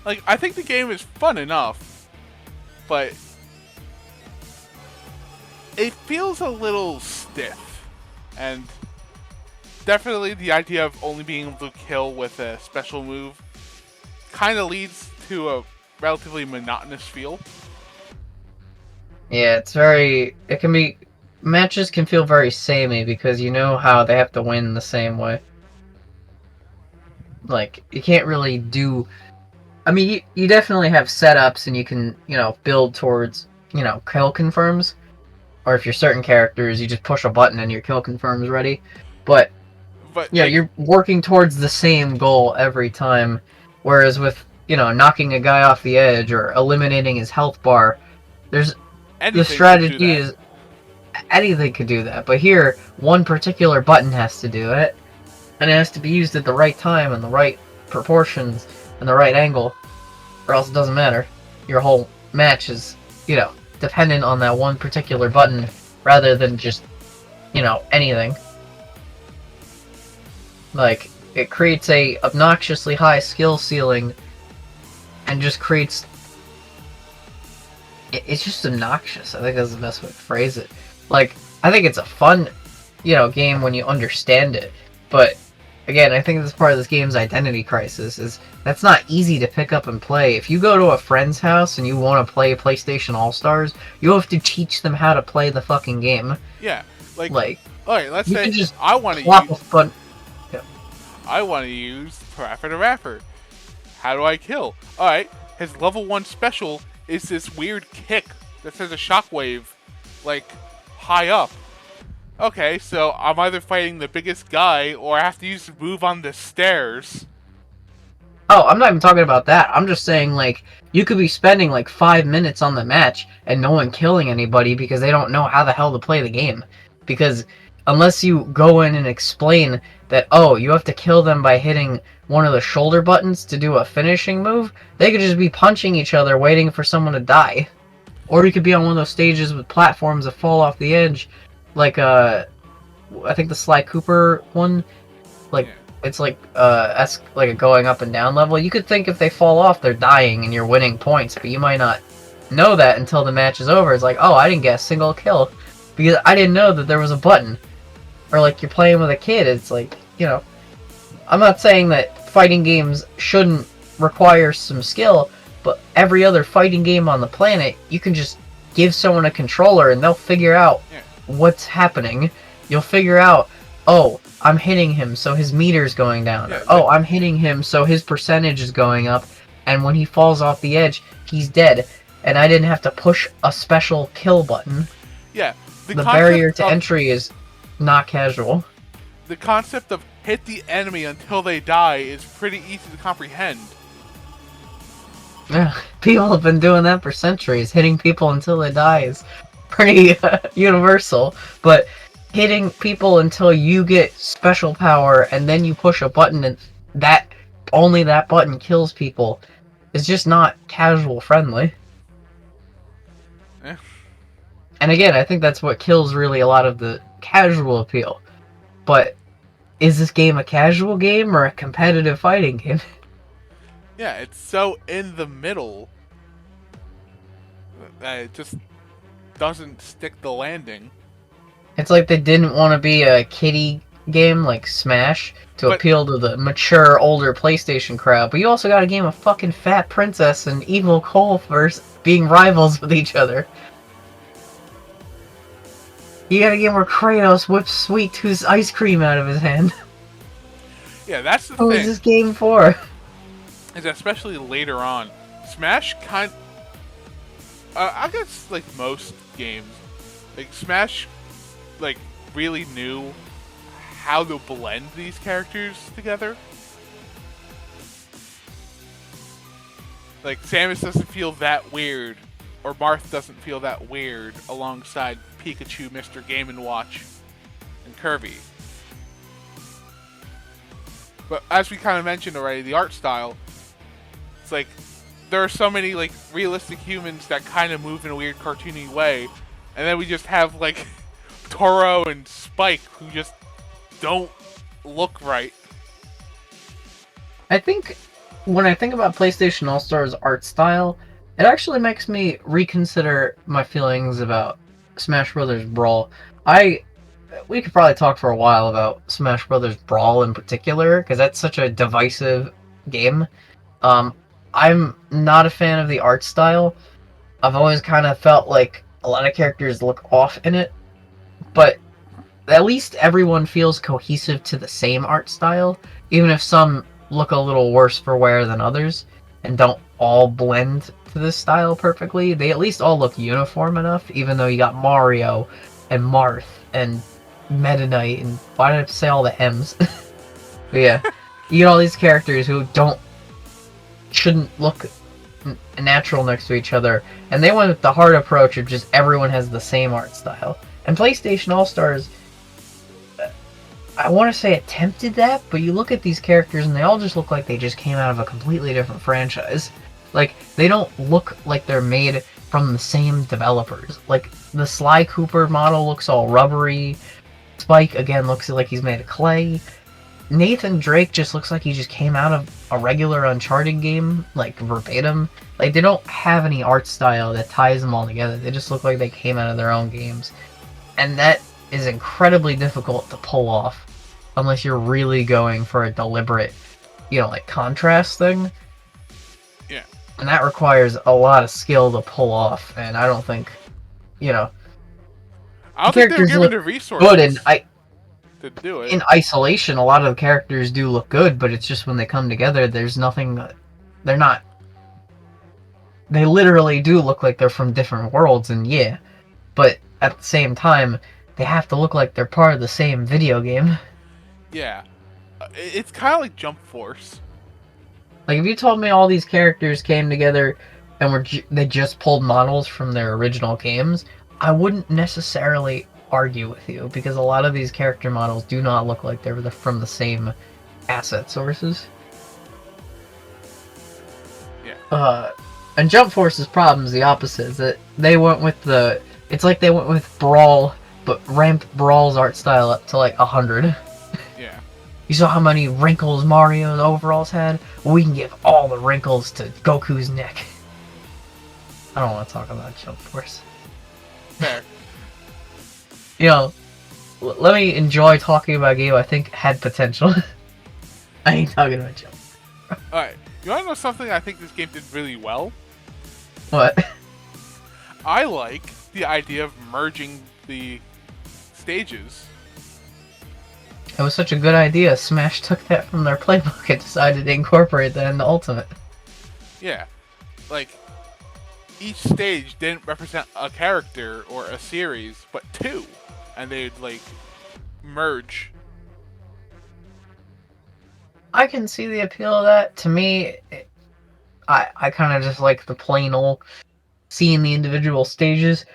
Like, I think the game is fun enough, but it feels a little stiff, and definitely the idea of only being able to kill with a special move kind of leads to a relatively monotonous feel. Yeah, matches can feel very samey because you know how they have to win the same way. Like, you can't really do... I mean, you definitely have setups and you can, build towards, kill confirms. Or if you're certain characters, you just push a button and your kill confirm's ready. But yeah, you're working towards the same goal every time. Whereas with, knocking a guy off the edge or eliminating his health bar, the strategy is... Anything could do that. But here, one particular button has to do it. And it has to be used at the right time and the right proportions and the right angle, or else it doesn't matter. Your whole match is, dependent on that one particular button rather than just, anything. Like, it creates a obnoxiously high skill ceiling and just creates... It's just obnoxious. I think that's the best way to phrase it. Like, I think it's a fun, game when you understand it, but again, I think this is part of this game's identity crisis, is that's not easy to pick up and play. If you go to a friend's house and you want to play PlayStation All-Stars, you have to teach them how to play the fucking game. Yeah, Like, alright, let's you say can just I want to plop use... a button. I want to use Parappa the Rapper. How do I kill? Alright, his level 1 special is this weird kick that says a shockwave, like, high up. Okay, so I'm either fighting the biggest guy, or I have to use the move on the stairs. Oh, I'm not even talking about that. I'm just saying, like, you could be spending, like, 5 minutes on the match and no one killing anybody because they don't know how the hell to play the game. Because unless you go in and explain that, oh, you have to kill them by hitting one of the shoulder buttons to do a finishing move, they could just be punching each other waiting for someone to die. Or you could be on one of those stages with platforms that fall off the edge, like, I think the Sly Cooper one, like, Yeah. it's like like a going up and down level. You could think if they fall off, they're dying and you're winning points, but you might not know that until the match is over. It's like, oh, I didn't get a single kill because I didn't know that there was a button. Or like you're playing with a kid. It's like, you know, I'm not saying that fighting games shouldn't require some skill, but every other fighting game on the planet, you can just give someone a controller and they'll figure out what's happening. You'll figure out, oh, I'm hitting him, so his meter's going down. Yeah, oh, I'm hitting him, so his percentage is going up. And when he falls off the edge, he's dead. And I didn't have to push a special kill button. Yeah. The barrier to entry is not casual. The concept of hit the enemy until they die is pretty easy to comprehend. Yeah, people have been doing that for centuries. Hitting people until they die is pretty universal. But hitting people until you get special power and then you push a button and only that button kills people is just not casual friendly. Yeah. And again, I think that's what kills really a lot of the casual appeal. But is this game a casual game or a competitive fighting game? Yeah, it's so in the middle that it just doesn't stick the landing. It's like they didn't want to be a kiddie game like Smash to appeal to the mature, older PlayStation crowd, but you also got a game of fucking Fat Princess and Evil Cole being rivals with each other. You got a game where Kratos whips Sweet Tooth's ice cream out of his hand. Yeah, that's the What thing. was this game for? Is especially later on, Smash I guess like most games, like Smash, like really knew how to blend these characters together. Like Samus doesn't feel that weird, or Marth doesn't feel that weird alongside Pikachu, Mr. Game & Watch, and Kirby. But as we kind of mentioned already, the art style, it's like there are so many like realistic humans that kind of move in a weird cartoony way, and then we just have like Toro and Spike who just don't look right. I think when I think about PlayStation All-Stars art style, it actually makes me reconsider my feelings about Smash Bros. Brawl. We could probably talk for a while about Smash Bros. Brawl in particular, because that's such a divisive game. I'm not a fan of the art style. I've always kind of felt like a lot of characters look off in it, but at least everyone feels cohesive to the same art style, even if some look a little worse for wear than others, and don't all blend to this style perfectly. They at least all look uniform enough, even though you got Mario and Marth and Meta Knight, and why did I say all the M's? But yeah, you get all these characters who shouldn't look natural next to each other, and they went with the hard approach of just everyone has the same art style. And PlayStation All-Stars, I want to say attempted that, but you look at these characters and they all just look like they just came out of a completely different franchise. Like, they don't look like they're made from the same developers. Like, the Sly Cooper model looks all rubbery. Spike, again, looks like he's made of clay. Nathan Drake just looks like he just came out of a regular Uncharted game, like, verbatim. Like, they don't have any art style that ties them all together. They just look like they came out of their own games. And that is incredibly difficult to pull off. unless you're really going for a deliberate, like contrast thing. Yeah. And that requires a lot of skill to pull off, and I don't think, I the don't think they were characters given look the good, and resources to do it. in isolation, a lot of the characters do look good, but it's just when they come together, there's nothing. They're not. They literally do look like they're from different worlds, and yeah, but at the same time, they have to look like they're part of the same video game. Yeah. It's kind of like Jump Force. Like, if you told me all these characters came together and they just pulled models from their original games, I wouldn't necessarily argue with you, because a lot of these character models do not look like they're from the same asset sources. Yeah. And Jump Force's problem is the opposite, is that they went with it's like they went with Brawl, but ramped Brawl's art style up to like 100. Yeah. You saw how many wrinkles Mario's overalls had? Well, we can give all the wrinkles to Goku's neck. I don't want to talk about Jump Force. Fair. Let me enjoy talking about a game I think had potential. I ain't talking about Jump. Alright. You want to know something I think this game did really well? What? I like the idea of merging the stages. It was such a good idea. Smash took that from their playbook and decided to incorporate that in the Ultimate. Yeah. Like, each stage didn't represent a character or a series, but two. And they'd, like, merge. I can see the appeal of that. To me, I kind of just like the plain old seeing the individual stages.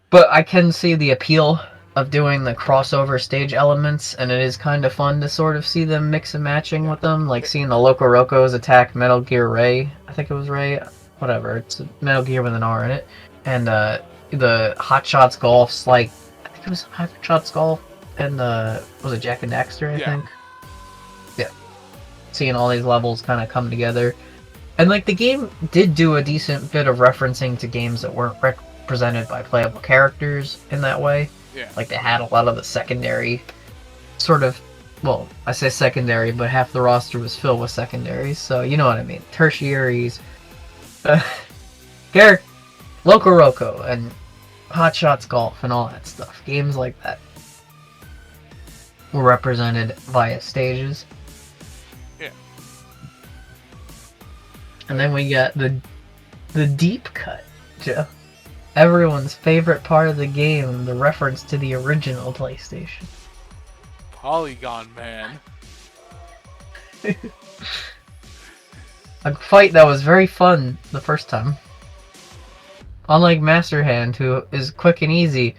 But I can see the appeal of doing the crossover stage elements, and it is kind of fun to sort of see them mix and matching with them, like seeing the Loco Rocos attack Metal Gear Ray. I think it was Ray. Whatever. It's Metal Gear with an R in it. And the Hot Shots Golfs, like, I think it was Hot Shots Golf, and was it Jak and Daxter, I think? Yeah. Seeing all these levels kind of come together. And, like, the game did do a decent bit of referencing to games that weren't represented by playable characters in that way. Yeah. Like, they had a lot of the secondary sort of, well, I say secondary, but half the roster was filled with secondaries, so you know what I mean. Tertiaries, Loco Roco, and Hot Shots Golf, and all that stuff. Games like that were represented via stages. Yeah. And then we got the deep cut, Joe. Everyone's favorite part of the game, the reference to the original PlayStation. Polygon Man. A fight that was very fun the first time. Unlike Master Hand, who is quick and easy,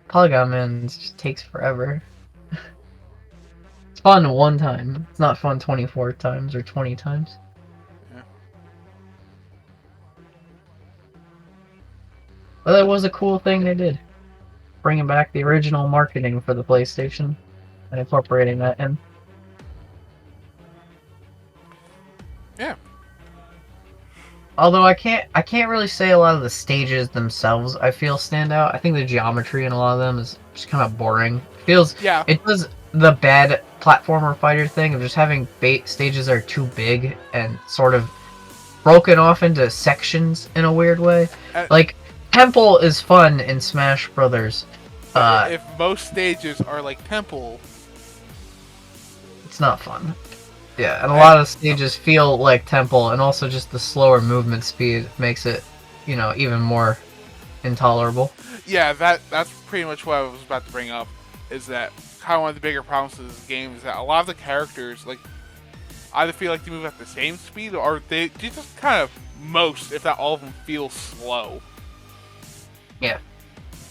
Polygon Man just takes forever. It's fun one time. It's not fun 24 times or 20 times. But that was a cool thing they did. Bringing back the original marketing for the PlayStation and incorporating that in. Yeah. Although I can't really say a lot of the stages themselves I feel stand out. I think the geometry in a lot of them is just kind of boring. It does the bad platformer fighter thing of just having stages that are too big and sort of broken off into sections in a weird way. Like, Temple is fun in Smash Brothers. If most stages are like Temple, it's not fun. Yeah, and a lot of stages feel like Temple, and also just the slower movement speed makes it, even more intolerable. Yeah, that's pretty much what I was about to bring up, is that kind of one of the bigger problems with this game is that a lot of the characters, like, either feel like they move at the same speed, or they just kind of, if not all of them, feel slow. Yeah.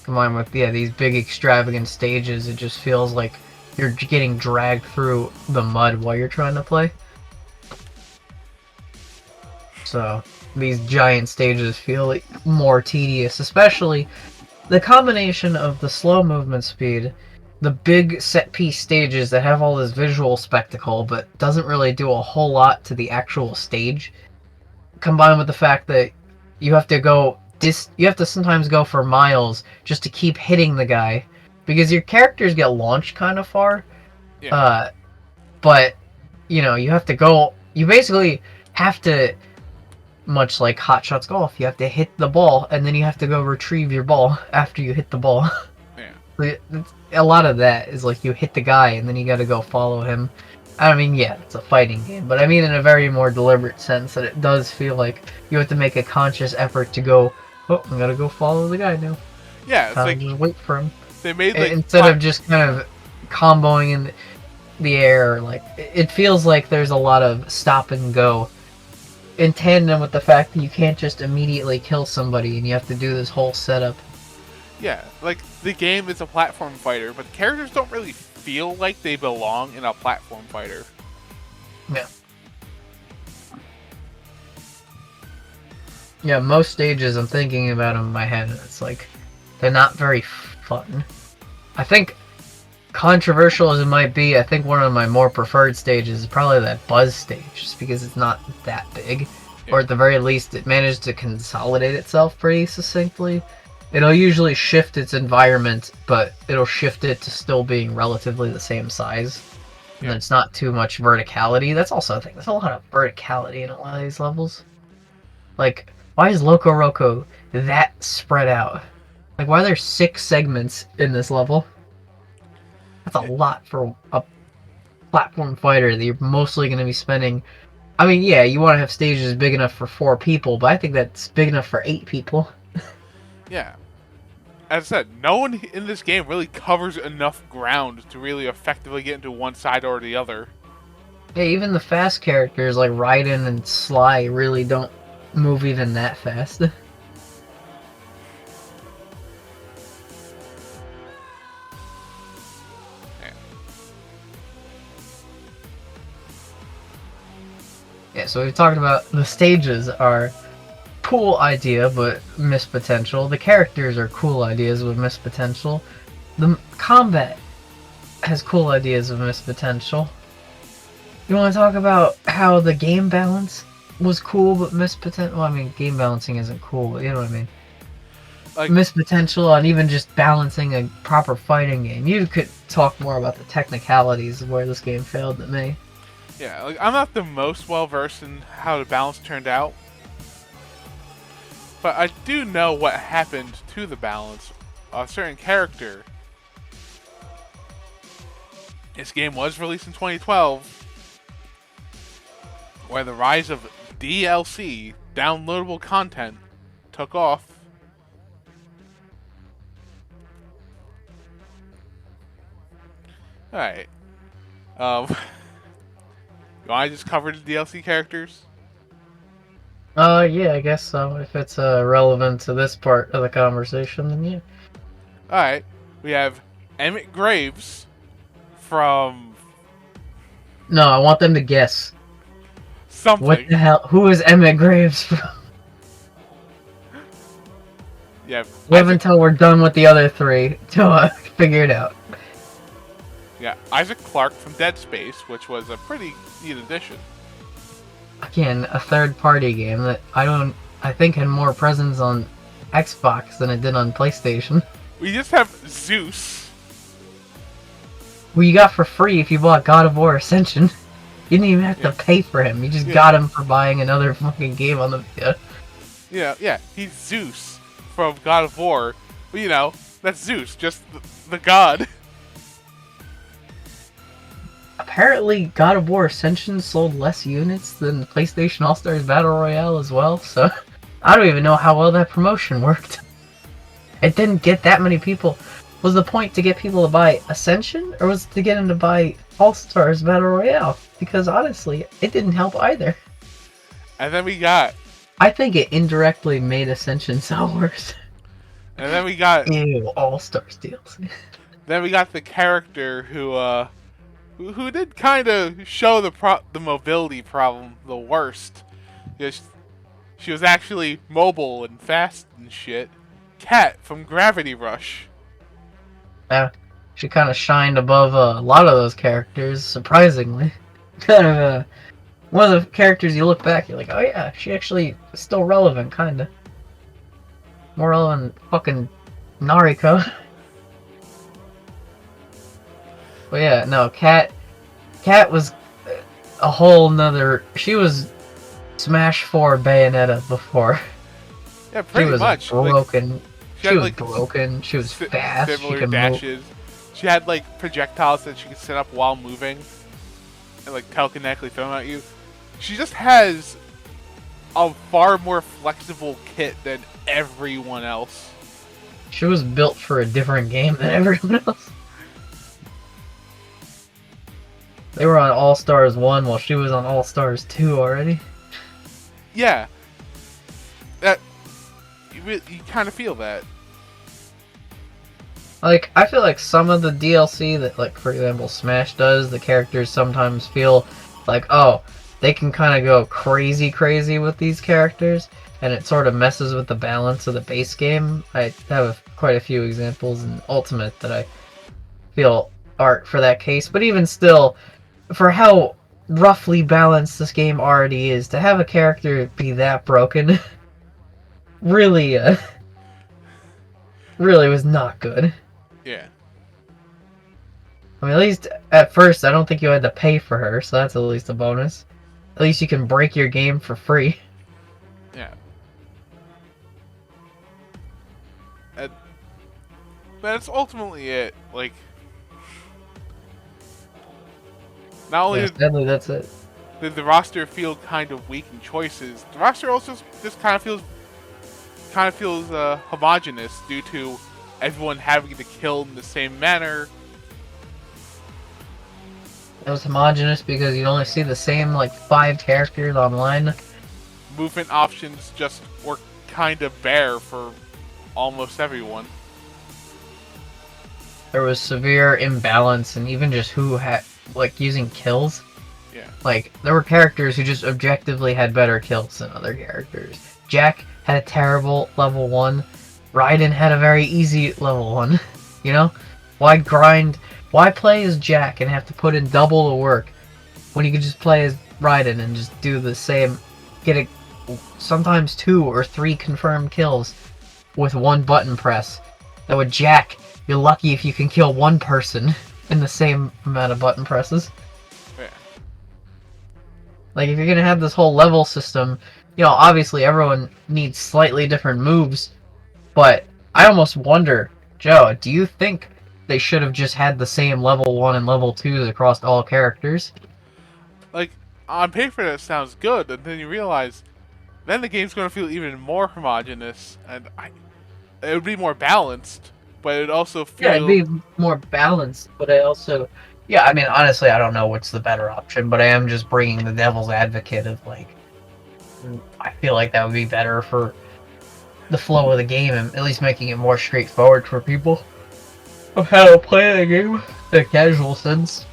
Combined with, these big extravagant stages, it just feels like you're getting dragged through the mud while you're trying to play. So, these giant stages feel like more tedious, especially the combination of the slow movement speed, the big set-piece stages that have all this visual spectacle but doesn't really do a whole lot to the actual stage, combined with the fact that you have to sometimes go for miles just to keep hitting the guy because your characters get launched kind of far. Yeah. But you have to go. You basically have to, much like Hot Shots Golf, you have to hit the ball, and then you have to go retrieve your ball after you hit the ball. Yeah. A lot of that is like you hit the guy, and then you got to go follow him. I mean, yeah, it's a fighting game, but I mean in a very more deliberate sense that it does feel like you have to make a conscious effort to go, oh, I gotta go follow the guy now. Yeah, it's like just wait for him. they made like Instead of just kind of comboing in the air, like it feels like there's a lot of stop and go in tandem with the fact that you can't just immediately kill somebody and you have to do this whole setup. Yeah, like the game is a platform fighter, but characters don't really feel like they belong in a platform fighter. Yeah. Yeah, most stages I'm thinking about them in my head, and it's like they're not very fun. I think, controversial as it might be, I think one of my more preferred stages is probably that Buzz stage, just because it's not that big. Yeah. Or at the very least, it managed to consolidate itself pretty succinctly. It'll usually shift its environment, but it'll shift it to still being relatively the same size. And it's not too much verticality. That's also a thing. There's a lot of verticality in a lot of these levels. Like, why is Loco Roco that spread out? Like, why are there 6 segments in this level? That's a lot for a platform fighter that you're mostly going to be spending. I mean, yeah, you want to have stages big enough for 4 people, but I think that's big enough for 8 people. Yeah. As I said, no one in this game really covers enough ground to really effectively get into one side or the other. Yeah, even the fast characters like Raiden and Sly really don't move even that fast. Yeah, so we've talked about the stages are cool idea, but missed potential. The characters are cool ideas with missed potential. The combat has cool ideas with missed potential. You want to talk about how the game balance was cool, but missed potential? Well, I mean, game balancing isn't cool, but you know what I mean. Like, missed potential on even just balancing a proper fighting game. You could talk more about the technicalities of where this game failed than me. Yeah, like I'm not the most well versed in how the balance turned out, but I do know what happened to the balance. A certain character. This game was released in 2012, where the rise of DLC, downloadable content, took off. Alright. You want to just cover the DLC characters? Yeah, I guess so. If it's relevant to this part of the conversation, then yeah. Alright. We have Emmett Graves from... No, I want them to guess. Something. What the hell? Who is Emmett Graves from? Yeah. Live until we're done with the other 3 to figure it out. Yeah, Isaac Clarke from Dead Space, which was a pretty neat addition. Again, a third-party game that I think had more presence on Xbox than it did on PlayStation. We just have Zeus. Who you got for free if you bought God of War Ascension. You didn't even have to pay for him. You just got him for buying another fucking game on the... Yeah, he's Zeus from God of War. But, you know, that's Zeus, just the god. Apparently, God of War Ascension sold less units than PlayStation All-Stars Battle Royale as well, so I don't even know how well that promotion worked. It didn't get that many people. Was the point to get people to buy Ascension, or was it to get them to buy All-Stars Battle Royale? Because honestly, it didn't help either. And then we got... I think it indirectly made Ascension sell worse. And then we got... Ew, All-Stars DLC. Then we got the character who did kind of show the mobility problem the worst. Because she was actually mobile and fast and shit. Cat from Gravity Rush. Yeah, she kind of shined above a lot of those characters, surprisingly. Kind of one of the characters you look back, you're like, oh yeah, she actually is still relevant, kind of. More relevant than fucking Nariko. But yeah, no, Cat was a whole nother. She was Smash 4 Bayonetta before. Yeah, She pretty was much. Like broken. she She had was like broken. She was fast. She similar could move. dashes. She had like projectiles that she could set up while moving, and like telekinetically throw them at you. She just has a far more flexible kit than everyone else. She was built for a different game than everyone else. They were on All-Stars 1 while she was on All-Stars 2 already. Yeah, that you kind of feel that. Like, I feel like some of the DLC that, like, for example, Smash does, the characters sometimes feel like, oh, they can kind of go crazy with these characters, and it sort of messes with the balance of the base game. I have quite a few examples in Ultimate that I feel are for that case, but even still, for how roughly balanced this game already is, to have a character be that broken really, really was not good. Yeah. I mean, at least at first, I don't think you had to pay for her, so that's at least a bonus. At least you can break your game for free. Yeah. And that's ultimately it. Like, not only Yeah, sadly, that's it. did the roster feel kind of weak in choices, the roster also just kind of feels homogenous due to everyone having to kill in the same manner. It was homogenous because you only see the same, like, 5 characters online. Movement options just were kind of bare for almost everyone. There was severe imbalance and even just who had, like, using kills. Yeah. Like, there were characters who just objectively had better kills than other characters. Jack had a terrible level 1. Raiden had a very easy level 1. You know? Why grind? Why play as Jack and have to put in double the work when you could just play as Raiden and just do the same, get sometimes 2 or 3 confirmed kills with one button press? That with Jack, you're lucky if you can kill one person in the same amount of button presses. Yeah. Like, if you're gonna have this whole level system, you know, obviously everyone needs slightly different moves, but I almost wonder, Joe, do you think they should have just had the same level 1 and level 2s across all characters? Like, on paper that sounds good, and then you realize then the game's going to feel even more homogenous, and it would be more balanced, but it would also feel... Yeah, it'd be more balanced, but I also... Yeah, I mean, honestly, I don't know what's the better option, but I am just bringing the devil's advocate of, like, I feel like that would be better for the flow of the game and at least making it more straightforward for people of how to play the game in a casual sense.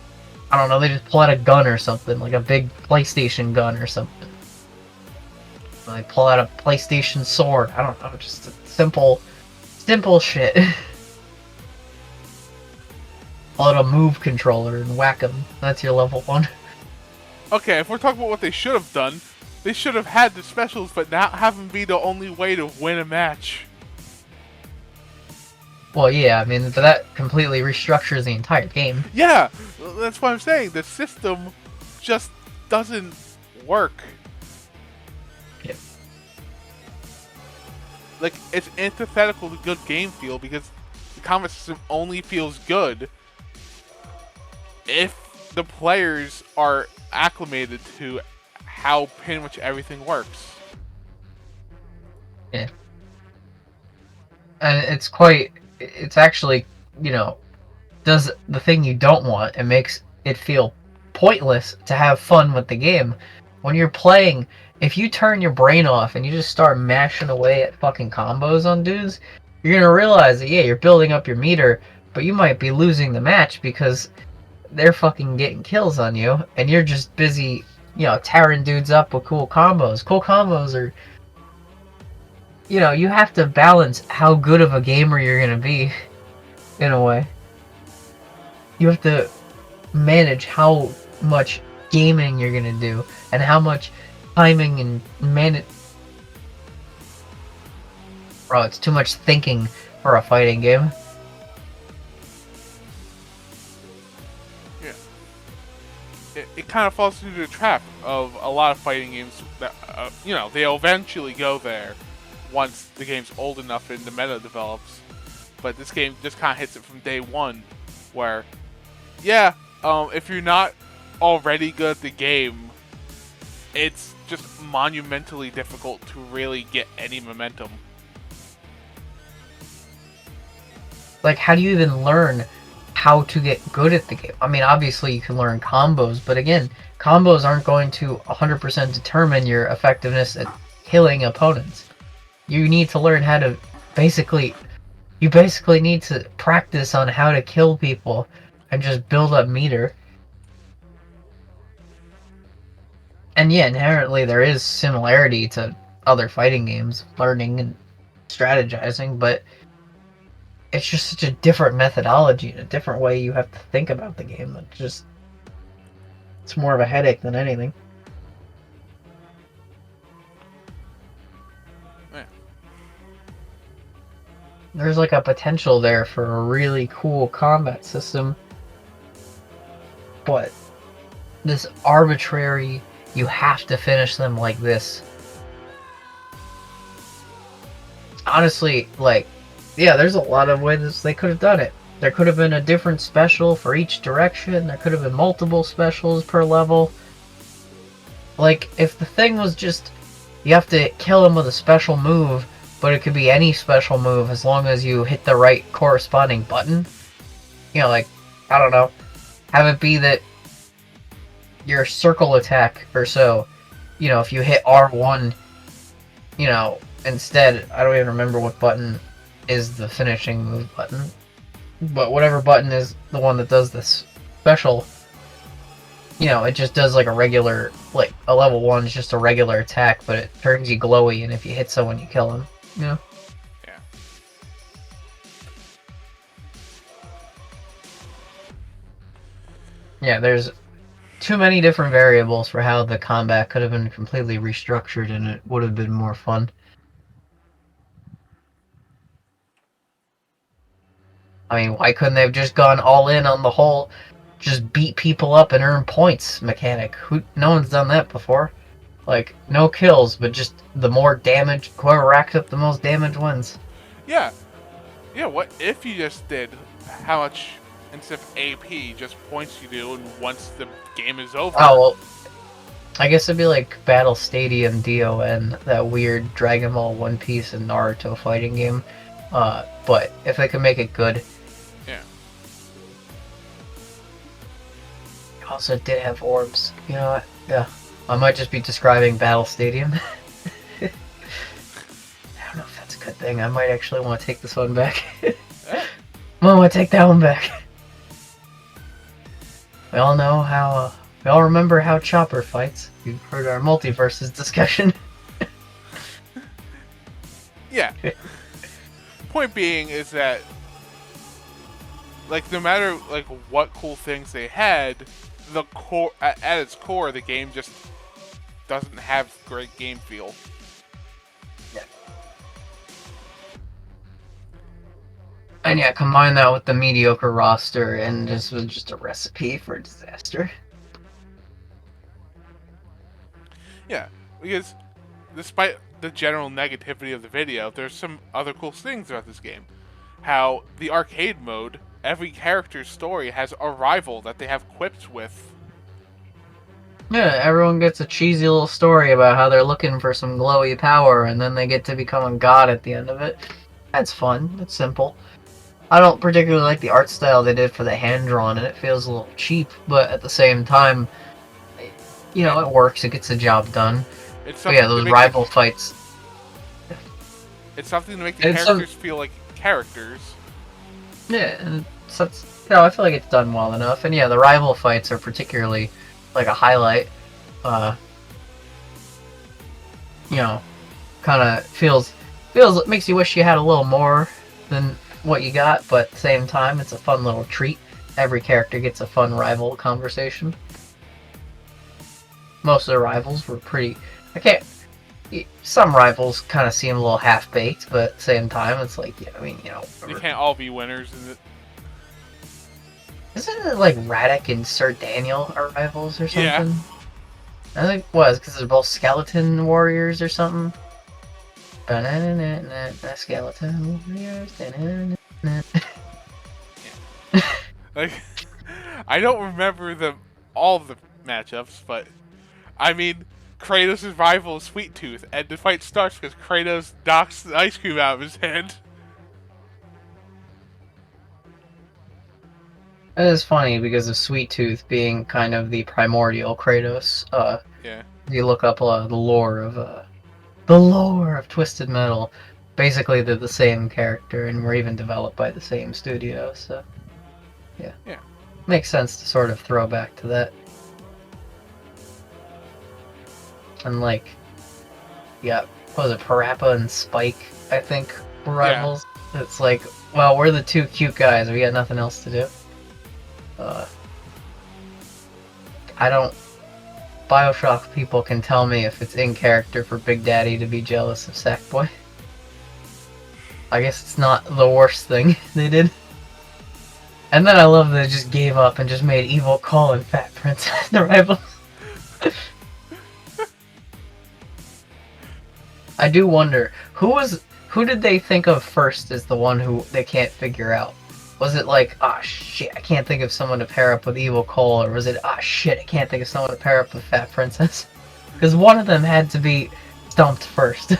I don't know, they just pull out a gun or something, like a big PlayStation gun or something. Or they pull out a PlayStation sword. I don't know, just simple shit. Pull out a move controller and whack them. That's your level 1. Okay, if we're talking about what they should have done, they should have had the specials, but not have them be the only way to win a match. Well, yeah, I mean, but that completely restructures the entire game. Yeah, that's what I'm saying. The system just doesn't work. Yep. Like, it's antithetical to good game feel because the combat system only feels good if the players are acclimated to how pretty much everything works. Yeah. And it's actually, you know, does the thing you don't want. It makes it feel pointless to have fun with the game. When you're playing, if you turn your brain off and you just start mashing away at fucking combos on dudes, you're gonna realize that, yeah, you're building up your meter, but you might be losing the match because they're fucking getting kills on you, and you're just busy, you know, tearing dudes up with cool combos. Cool combos are, you know, you have to balance how good of a gamer you're gonna be, in a way. You have to manage how much gaming you're gonna do, and how much timing and Bro, it's too much thinking for a fighting game. kind of falls into the trap of a lot of fighting games that, they'll eventually go there once the game's old enough and the meta develops. But this game just kind of hits it from day one, where, if you're not already good at the game, it's just monumentally difficult to really get any momentum. Like, how do you even learn how to get good at the game? I mean, obviously you can learn combos, but again, combos aren't going to 100% determine your effectiveness at killing opponents. You need to learn how to you basically need to practice on how to kill people and just build up meter. And yeah, inherently there is similarity to other fighting games, learning and strategizing, but it's just such a different methodology and a different way you have to think about the game. It's more of a headache than anything. Yeah. There's like a potential there for a really cool combat system, but this arbitrary, you have to finish them like this. Honestly, like, yeah, there's a lot of ways they could have done it. There could have been a different special for each direction. There could have been multiple specials per level. Like, if the thing was just, you have to kill him with a special move, but it could be any special move as long as you hit the right corresponding button. You know, like, I don't know, have it be that your circle attack or so, if you hit R1, instead, I don't even remember what button is the finishing move button, but whatever button is the one that does this special, it just does like a regular, like a level 1 is just a regular attack, but it turns you glowy, and if you hit someone, you kill them. Yeah. Yeah, there's too many different variables for how the combat could have been completely restructured, and it would have been more fun. I mean, why couldn't they have just gone all in on the whole just beat people up and earn points mechanic? No one's done that before. Like, no kills, but just the more damage, whoever racked up the most damage wins. Yeah. Yeah, what if you just did how much, instead of AP, just points you do, and once the game is over... Oh, well, I guess it'd be like Battle Stadium DON, that weird Dragon Ball, One Piece, and Naruto fighting game. But if they could make it good... Yeah. It also did have orbs. You know what? Yeah. I might just be describing Battle Stadium. I don't know if that's a good thing. I might actually want to take this one back. I want to take that one back. We all know how... we all remember how Chopper fights. You've heard our multiverses discussion. Yeah. Point being is that, like, no matter like what cool things they had, the core at its core, the game just doesn't have great game feel. Yeah. And yeah, combine that with the mediocre roster, and this was just a recipe for disaster. Yeah, because despite the general negativity of the video, there's some other cool things about this game. How the arcade mode, every character's story has a rival that they have quips with. Yeah, everyone gets a cheesy little story about how they're looking for some glowy power, and then they get to become a god at the end of it. That's fun. It's simple. I don't particularly like the art style they did for the hand-drawn, and it feels a little cheap, but at the same time, it works. It gets the job done. But yeah, those rival fights. It's something to make the characters feel like characters. Yeah, and so I feel like it's done well enough. And yeah, the rival fights are particularly like a highlight. Kind of makes you wish you had a little more than what you got, but at the same time, it's a fun little treat. Every character gets a fun rival conversation. Most of the rivals were pretty... Some rivals kind of seem a little half-baked, but at the same time, it's like, You can't all be winners in it. Isn't it like Radek and Sir Daniel are rivals or Yeah. something? I think it was because they're both skeleton warriors or something. Skeleton warriors. Like, I don't remember all the matchups, but I mean, Kratos' rival is Sweet Tooth, and the fight starts because Kratos knocks the ice cream out of his hand. It is funny because of Sweet Tooth being kind of the primordial Kratos. Yeah. If you look up the lore of Twisted Metal, basically they're the same character and were even developed by the same studio. So yeah, Yeah. makes sense to sort of throw back to that. And like, yeah, what was it, Parappa and Spike? I think were rivals. Yeah. It's like, well, we're the two cute guys. We got nothing else to do. I don't. Bioshock people can tell me if it's in character for Big Daddy to be jealous of Sackboy. I guess it's not the worst thing they did. And then I love that they just gave up and just made Evil Cole and Fat Princess the rivals. I do wonder who did they think of first as the one who they can't figure out? Was it like, ah, shit, I can't think of someone to pair up with Evil Cole, or was it, ah, shit, I can't think of someone to pair up with Fat Princess? Because one of them had to be stumped first.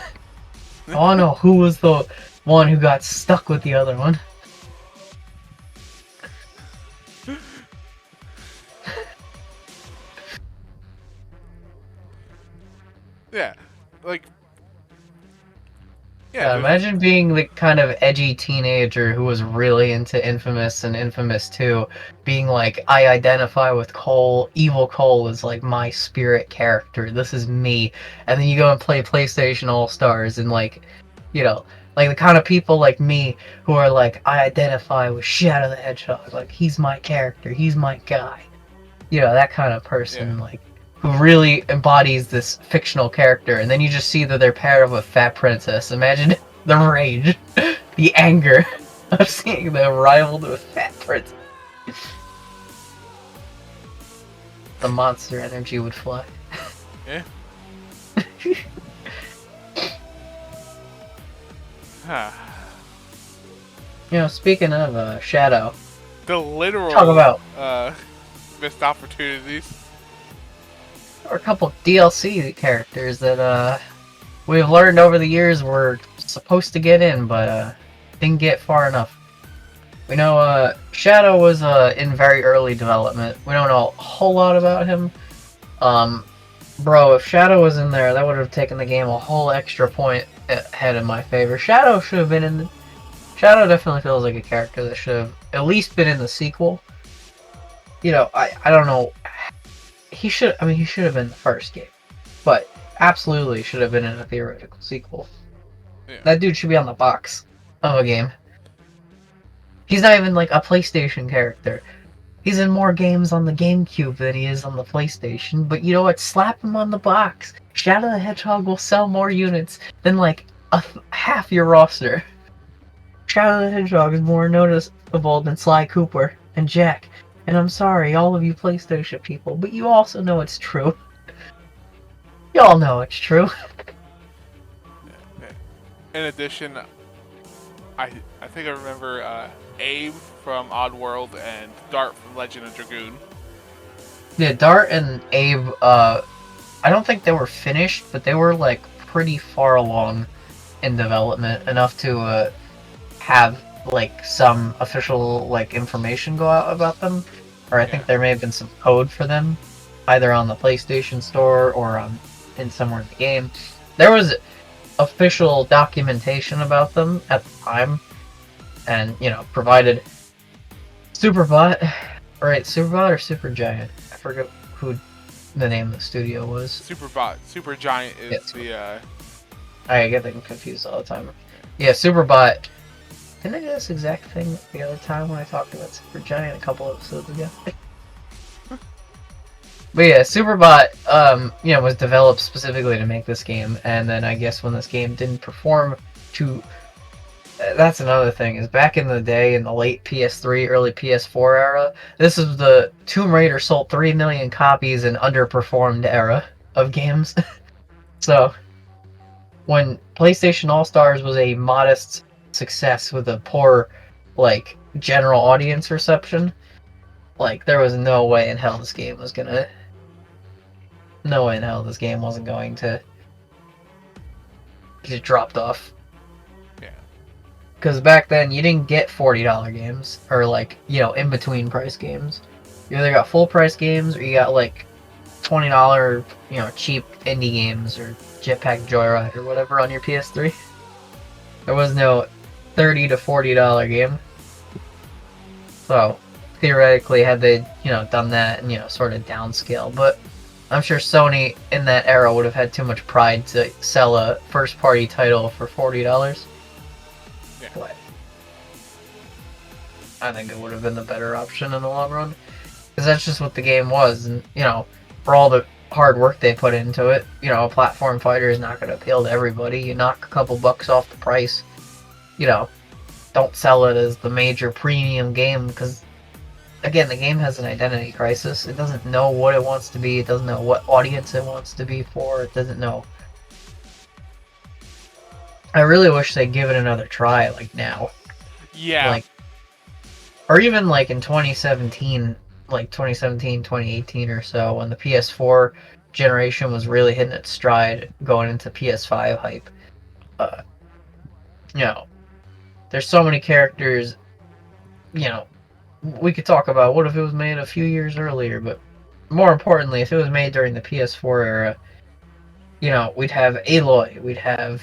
I want to know who was the one who got stuck with the other one. Yeah, like... Yeah, imagine being the kind of edgy teenager who was really into Infamous and Infamous 2, being like, I identify with Cole, Evil Cole is like my spirit character, this is me, and then you go and play PlayStation All-Stars and like, you know, like the kind of people like me who are like, I identify with Shadow the Hedgehog, like he's my character, he's my guy. You know, that kind of person, like, who really embodies this fictional character, and then you just see that they're paired with Fat Princess. Imagine the rage, the anger of seeing them rivaled with Fat Princess. The monster energy would fly. Yeah. You know, speaking of Shadow, the literal talk about missed opportunities. Or a couple DLC characters that we've learned over the years were supposed to get in, but didn't get far enough. We know Shadow was in very early development. We don't know a whole lot about him. Bro, if Shadow was in there, that would have taken the game a whole extra point ahead in my favor. Shadow should have been in the... Shadow definitely feels like a character that should have at least been in the sequel. You know, I don't know... He should have been in the first game, but absolutely should have been in a theoretical sequel. Yeah. That dude should be on the box of a game. He's not even like a PlayStation character. He's in more games on the GameCube than he is on the PlayStation, but you know what? Slap him on the box. Shadow the Hedgehog will sell more units than like half your roster. Shadow the Hedgehog is more noticeable than Sly Cooper and Jack. And I'm sorry, all of you PlayStation people, but you also know it's true. Y'all know it's true. In addition, I think I remember Abe from Oddworld and Dart from Legend of Dragoon. Yeah, Dart and Abe, I don't think they were finished, but they were like pretty far along in development, enough to have like some official like information go out about them, or I think there may have been some code for them, either on the PlayStation Store or in somewhere in the game. There was official documentation about them at the time, and you know, provided Superbot, right? Superbot or Supergiant? I forget who the name of the studio was. Superbot. Supergiant is the. I get them confused all the time. Yeah, Superbot. Didn't I do this exact thing the other time when I talked about Supergiant a couple episodes ago? But yeah, Superbot, you know, was developed specifically to make this game, and then I guess when this game didn't perform to that's another thing, is back in the day, in the late PS3, early PS4 era, this is the Tomb Raider sold 3 million copies and underperformed era of games. So, when PlayStation All-Stars was a modest success with a poor, like, general audience reception, like, there was no way in hell this game was gonna... No way in hell this game wasn't going to get dropped off. Yeah. Because back then, you didn't get $40 games, or, like, you know, in-between price games. You either got full-price games, or you got, like, $20, you know, cheap indie games, or Jetpack Joyride, or whatever on your PS3. There was no $30 to $40 game. So, theoretically, had they, you know, done that and, you know, sort of downscale. But I'm sure Sony in that era would have had too much pride to sell a first-party title for $40. Yeah. But I think it would have been the better option in the long run. Because that's just what the game was. And, you know, for all the hard work they put into it, you know, a platform fighter is not going to appeal to everybody. You knock a couple bucks off the price, you know, don't sell it as the major premium game, because, again, the game has an identity crisis. It doesn't know what it wants to be. It doesn't know what audience it wants to be for. It doesn't know. I really wish they'd give it another try, like, now. Yeah. Like, or even, like, in 2017, like, 2018 or so, when the PS4 generation was really hitting its stride, going into PS5 hype. You know, there's so many characters, you know, we could talk about what if it was made a few years earlier, but more importantly, if it was made during the PS4 era, you know, we'd have Aloy, we'd have,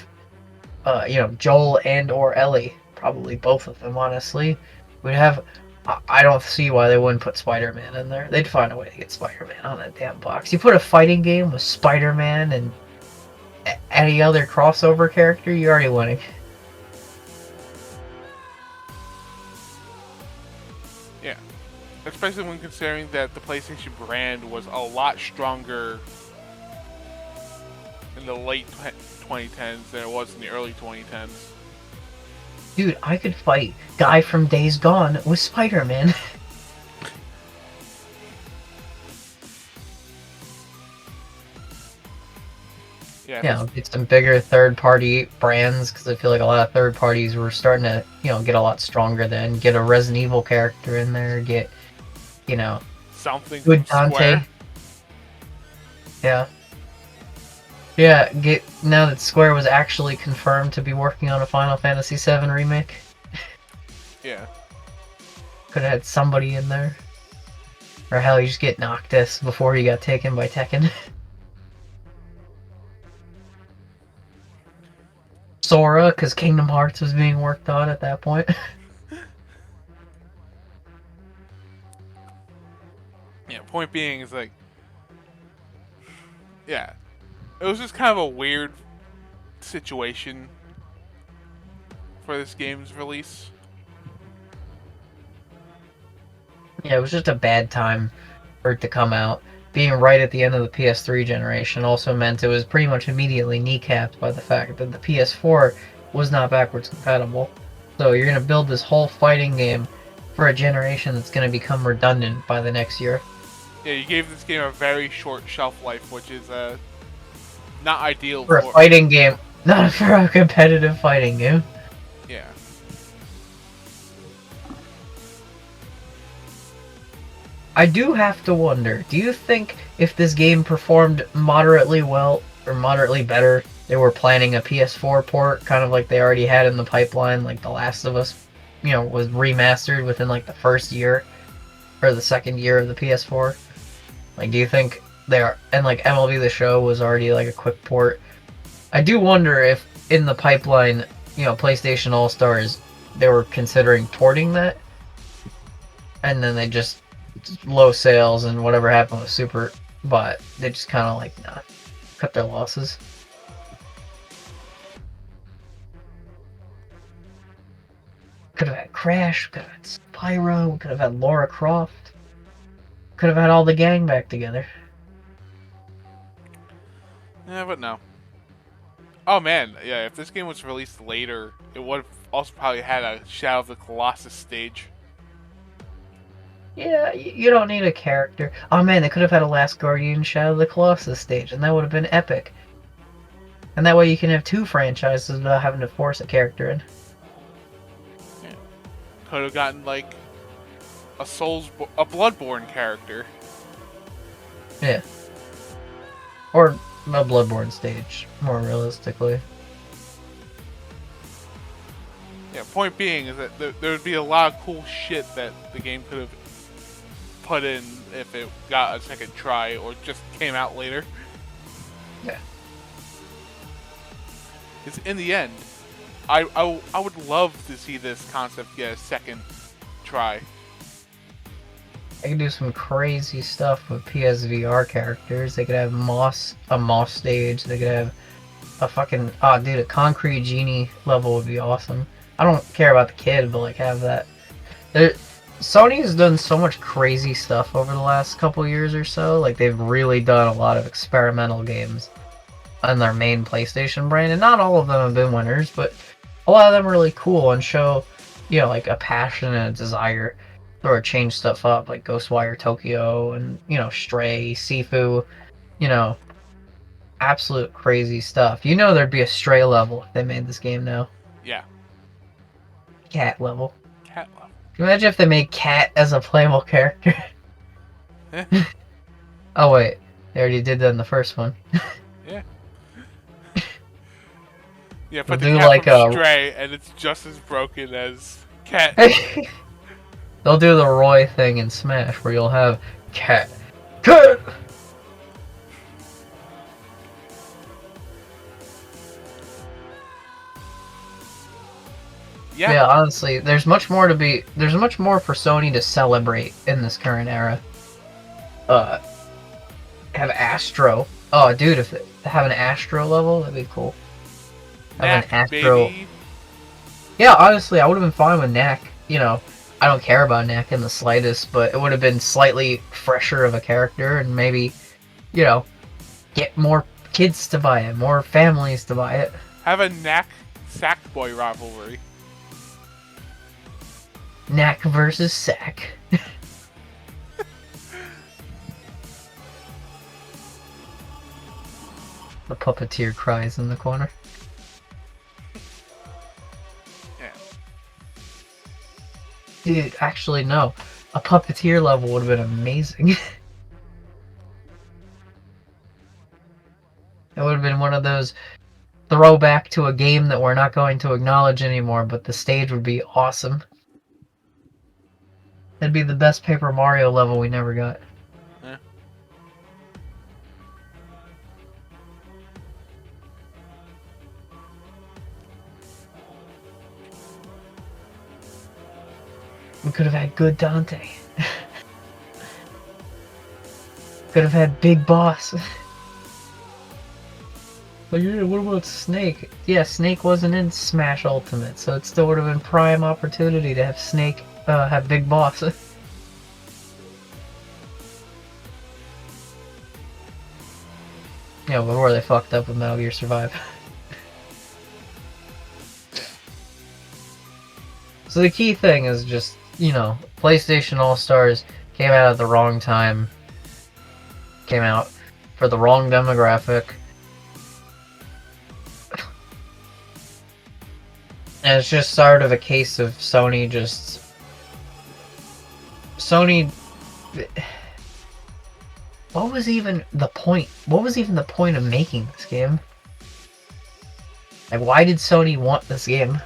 you know, Joel and or Ellie, probably both of them, honestly. We'd have, I don't see why they wouldn't put Spider-Man in there. They'd find a way to get Spider-Man on that damn box. You put a fighting game with Spider-Man and any other crossover character, you're already winning. Yeah. Especially when considering that the PlayStation brand was a lot stronger in the late 2010s than it was in the early 2010s. Dude, I could fight Guy from Days Gone with Spider-Man. Yeah. You know, get some bigger third-party brands, because I feel like a lot of third parties were starting to, you know, get a lot stronger then. Get a Resident Evil character in there, get, you know, Something good from Dante. Square. Yeah. Yeah, now that Square was actually confirmed to be working on a Final Fantasy VII remake. Yeah. Could have had somebody in there. Or hell, you just get Noctis before he got taken by Tekken. Sora, because Kingdom Hearts was being worked on at that point. Yeah, point being is like, yeah, it was just kind of a weird situation for this game's release. Yeah, it was just a bad time for it to come out. Being right at the end of the PS3 generation also meant it was pretty much immediately kneecapped by the fact that the PS4 was not backwards compatible. So you're going to build this whole fighting game for a generation that's going to become redundant by the next year. Yeah, you gave this game a very short shelf life, which is not ideal For a fighting game, not for a competitive fighting game. Yeah. I do have to wonder, do you think if this game performed moderately well, or moderately better, they were planning a PS4 port, kind of like they already had in the pipeline, like The Last of Us, you know, was remastered within like the first year, or the second year of the PS4? Like, do you think they are, and like MLB The Show was already like a quick port? I do wonder if in the pipeline, you know, PlayStation All-Stars, they were considering porting that, and then they just low sales and whatever happened with Super, but they just kind of like cut their losses. Could have had Crash, could have had Spyro, could have had Lara Croft, could have had all the gang back together. Yeah, but no. Oh man, yeah. If this game was released later, it would have also probably had a Shadow of the Colossus stage. Yeah, you don't need a character. Oh man, they could have had a Last Guardian Shadow of the Colossus stage, and that would have been epic. And that way you can have two franchises without having to force a character in. Yeah. Could have gotten like a Bloodborne character. Yeah. Or a Bloodborne stage, more realistically. Yeah. Point being is that there would be a lot of cool shit that the game could have put in if it got a second try or just came out later. Yeah. Because in the end, I would love to see this concept get a second try. They could do some crazy stuff with PSVR characters. They could have a Moss stage. They could have a fucking a Concrete Genie level would be awesome. I don't care about the kid, but like have that. Sony has done so much crazy stuff over the last couple years or so. Like they've really done a lot of experimental games on their main PlayStation brand, and not all of them have been winners, but a lot of them are really cool and show, like a passion and a desire or change stuff up, like Ghostwire Tokyo and Stray, Sifu, you know, absolute crazy stuff. There'd be a Stray level if they made this game now. Yeah. Cat level. Cat level. Can you imagine if they made Cat as a playable character? Oh wait, they already did that in the first one. Yeah. Yeah, but the do cat like from Stray, and it's just as broken as Cat. They'll do the Roy thing in Smash, where you'll have Cat. Cat! Yeah, honestly, there's much more for Sony to celebrate in this current era. Have Astro. Oh, dude, if they have an Astro level, that'd be cool. Have an Astro. Baby. Yeah, honestly, I would have been fine with Knack. I don't care about Knack in the slightest, but it would have been slightly fresher of a character, and maybe, get more kids to buy it, more families to buy it. Have a Knack Sackboy rivalry. Knack versus Sack. The puppeteer cries in the corner. Yeah. Dude, actually no. A puppeteer level would have been amazing. It would have been one of those throwback to a game that we're not going to acknowledge anymore, but the stage would be awesome. That'd be the best Paper Mario level we never got. Yeah. We could have had good Dante. Could have had Big Boss. But yeah, what about Snake? Yeah, Snake wasn't in Smash Ultimate, so it still would have been prime opportunity to have Snake have Big Boss. Yeah, before they fucked up with Metal Gear Survive. So the key thing is just, PlayStation All-Stars came out at the wrong time. Came out for the wrong demographic. And it's just sort of a case of Sony. What was even the point? What was even the point of making this game? Like, why did Sony want this game?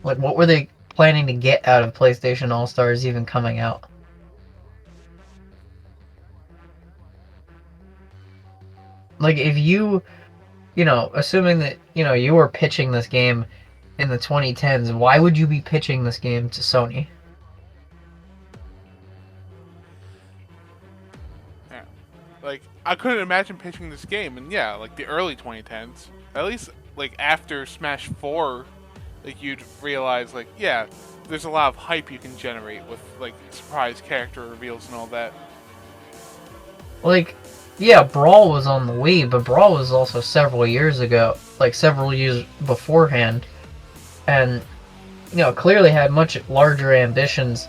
Like, what were they planning to get out of PlayStation All-Stars even coming out? Like, if assuming that, you were pitching this game in the 2010s, why would you be pitching this game to Sony? Yeah. Like, I couldn't imagine pitching this game in, like, the early 2010s. At least, like, after Smash 4, like, you'd realize, like, yeah, there's a lot of hype you can generate with, like, surprise character reveals and all that. Like, Yeah, Brawl was on the Wii, but Brawl was also several years ago, like several years beforehand, and clearly had much larger ambitions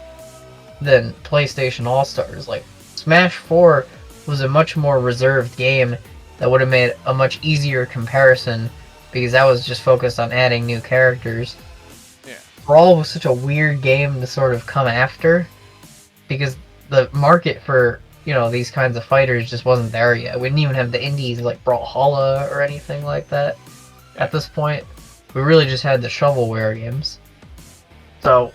than PlayStation All-Stars. Like Smash 4 was a much more reserved game that would have made a much easier comparison because that was just focused on adding new characters. Yeah. Brawl was such a weird game to sort of come after because the market for these kinds of fighters just wasn't there yet. We didn't even have the indies like Brawlhalla or anything like that. Yeah. At this point, we really just had the shovelware games. So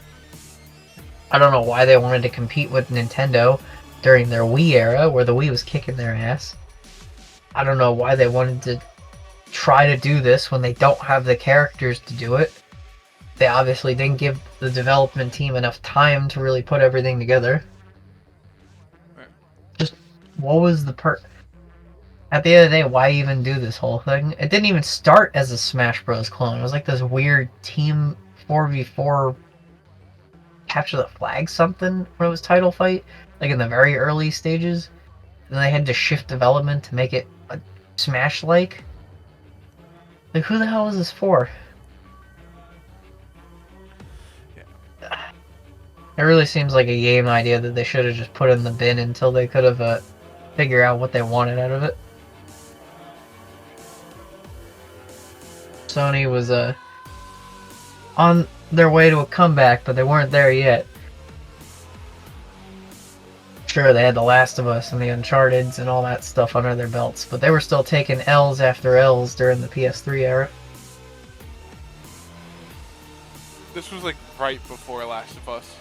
I don't know why they wanted to compete with Nintendo during their Wii era, where the Wii was kicking their ass. I don't know why they wanted to try to do this when they don't have the characters to do it. They obviously didn't give the development team enough time to really put everything together. Right. Just, what was the At the end of the day, why even do this whole thing? It didn't even start as a Smash Bros. Clone. It was like this weird Team 4v4 capture the flag something when it was title fight, like in the very early stages. And then they had to shift development to make it a Smash-like. Like, who the hell is this for? Yeah. It really seems like a game idea that they should have just put in the bin until they could have figured out what they wanted out of it. Sony was on their way to a comeback, but they weren't there yet. Sure, they had The Last of Us and the Uncharted's and all that stuff under their belts, but they were still taking L's after L's during the PS3 era. This was like right before Last of Us.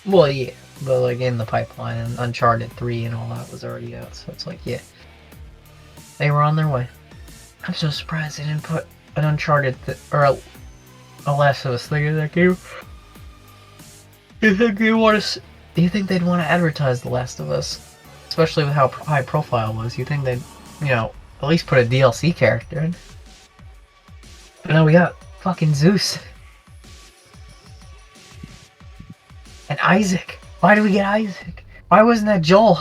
Well, yeah, but like in the pipeline, and Uncharted 3 and all that was already out, so it's like, yeah. They were on their way. I'm so surprised they didn't put an Uncharted or a Last of Us thing in that game. Do you think they'd want to advertise The Last of Us? Especially with how high profile it was. You think they'd, at least put a DLC character in? But no, we got fucking Zeus. And Isaac. Why did we get Isaac? Why wasn't that Joel?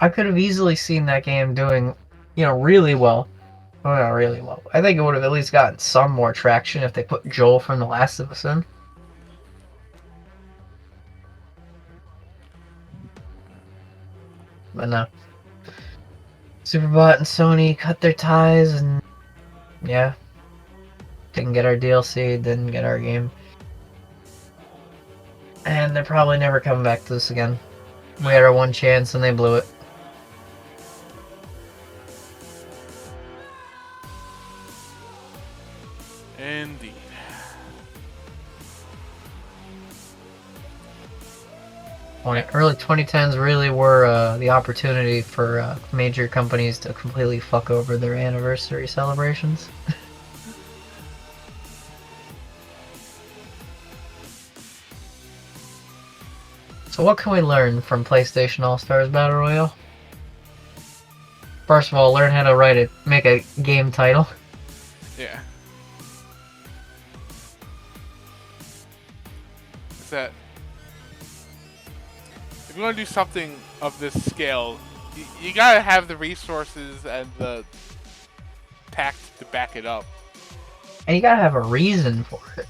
I could have easily seen that game doing, really well. Well, not really well. I think it would have at least gotten some more traction if they put Joel from The Last of Us in. But no. Superbot and Sony cut their ties and, yeah. Didn't get our DLC, didn't get our game. And they're probably never coming back to this again. We had our one chance and they blew it. Indeed. Early 2010s really were the opportunity for major companies to completely fuck over their anniversary celebrations. So what can we learn from PlayStation All-Stars Battle Royale? First of all, learn how to make a game title. Yeah. Is that if you want to do something of this scale, you gotta have the resources and the tact to back it up. And you gotta have a reason for it.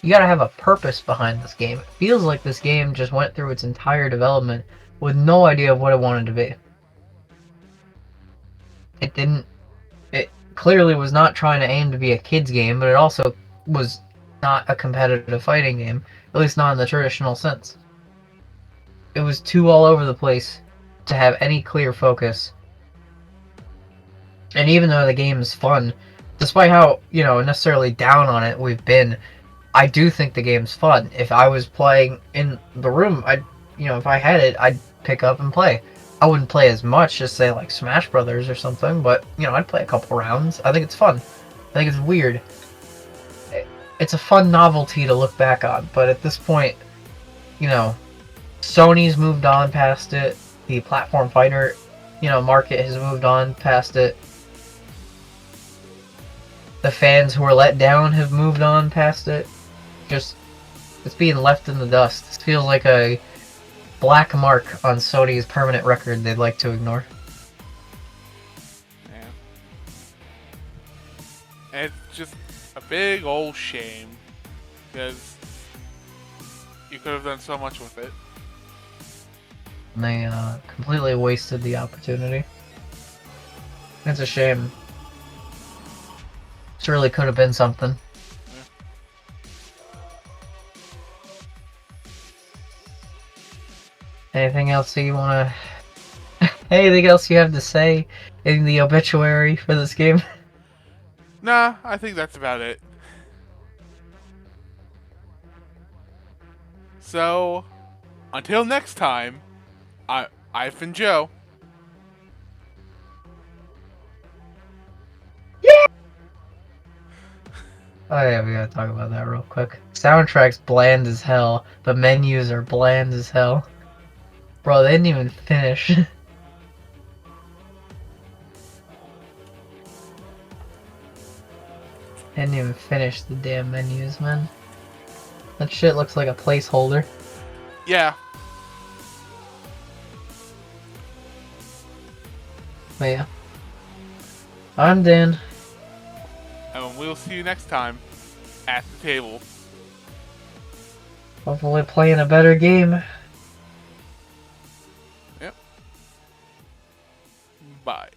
You gotta have a purpose behind this game. It feels like this game just went through its entire development with no idea of what it wanted to be. It clearly was not trying to aim to be a kid's game, but it also was not a competitive fighting game, at least not in the traditional sense. It was too all over the place to have any clear focus. And even though the game is fun, despite how, necessarily down on it we've been, I do think the game's fun. If I was playing in the room, if I had it, I'd pick up and play. I wouldn't play as much as, say, like Smash Brothers or something, but, I'd play a couple rounds. I think it's fun. I think it's weird. It's a fun novelty to look back on, but at this point, Sony's moved on past it. The platform fighter, market has moved on past it. The fans who were let down have moved on past it. Just It's being left in the dust. This feels like a black mark on Sony's permanent record they'd like to ignore. Yeah. And it's just a big old shame because you could have done so much with it. And they completely wasted the opportunity. It's a shame. This really could have been something. Anything else you wanna... Anything else you have to say in the obituary for this game? Nah, I think that's about it. So, until next time, I've been Joe. Oh yeah, we gotta talk about that real quick. Soundtrack's bland as hell. The menus are bland as hell. Bro, they didn't even finish. They didn't even finish the damn menus, man. That shit looks like a placeholder. Yeah. But yeah. I'm Dan. And we'll see you next time at the table. Hopefully playing a better game. Yep. Bye.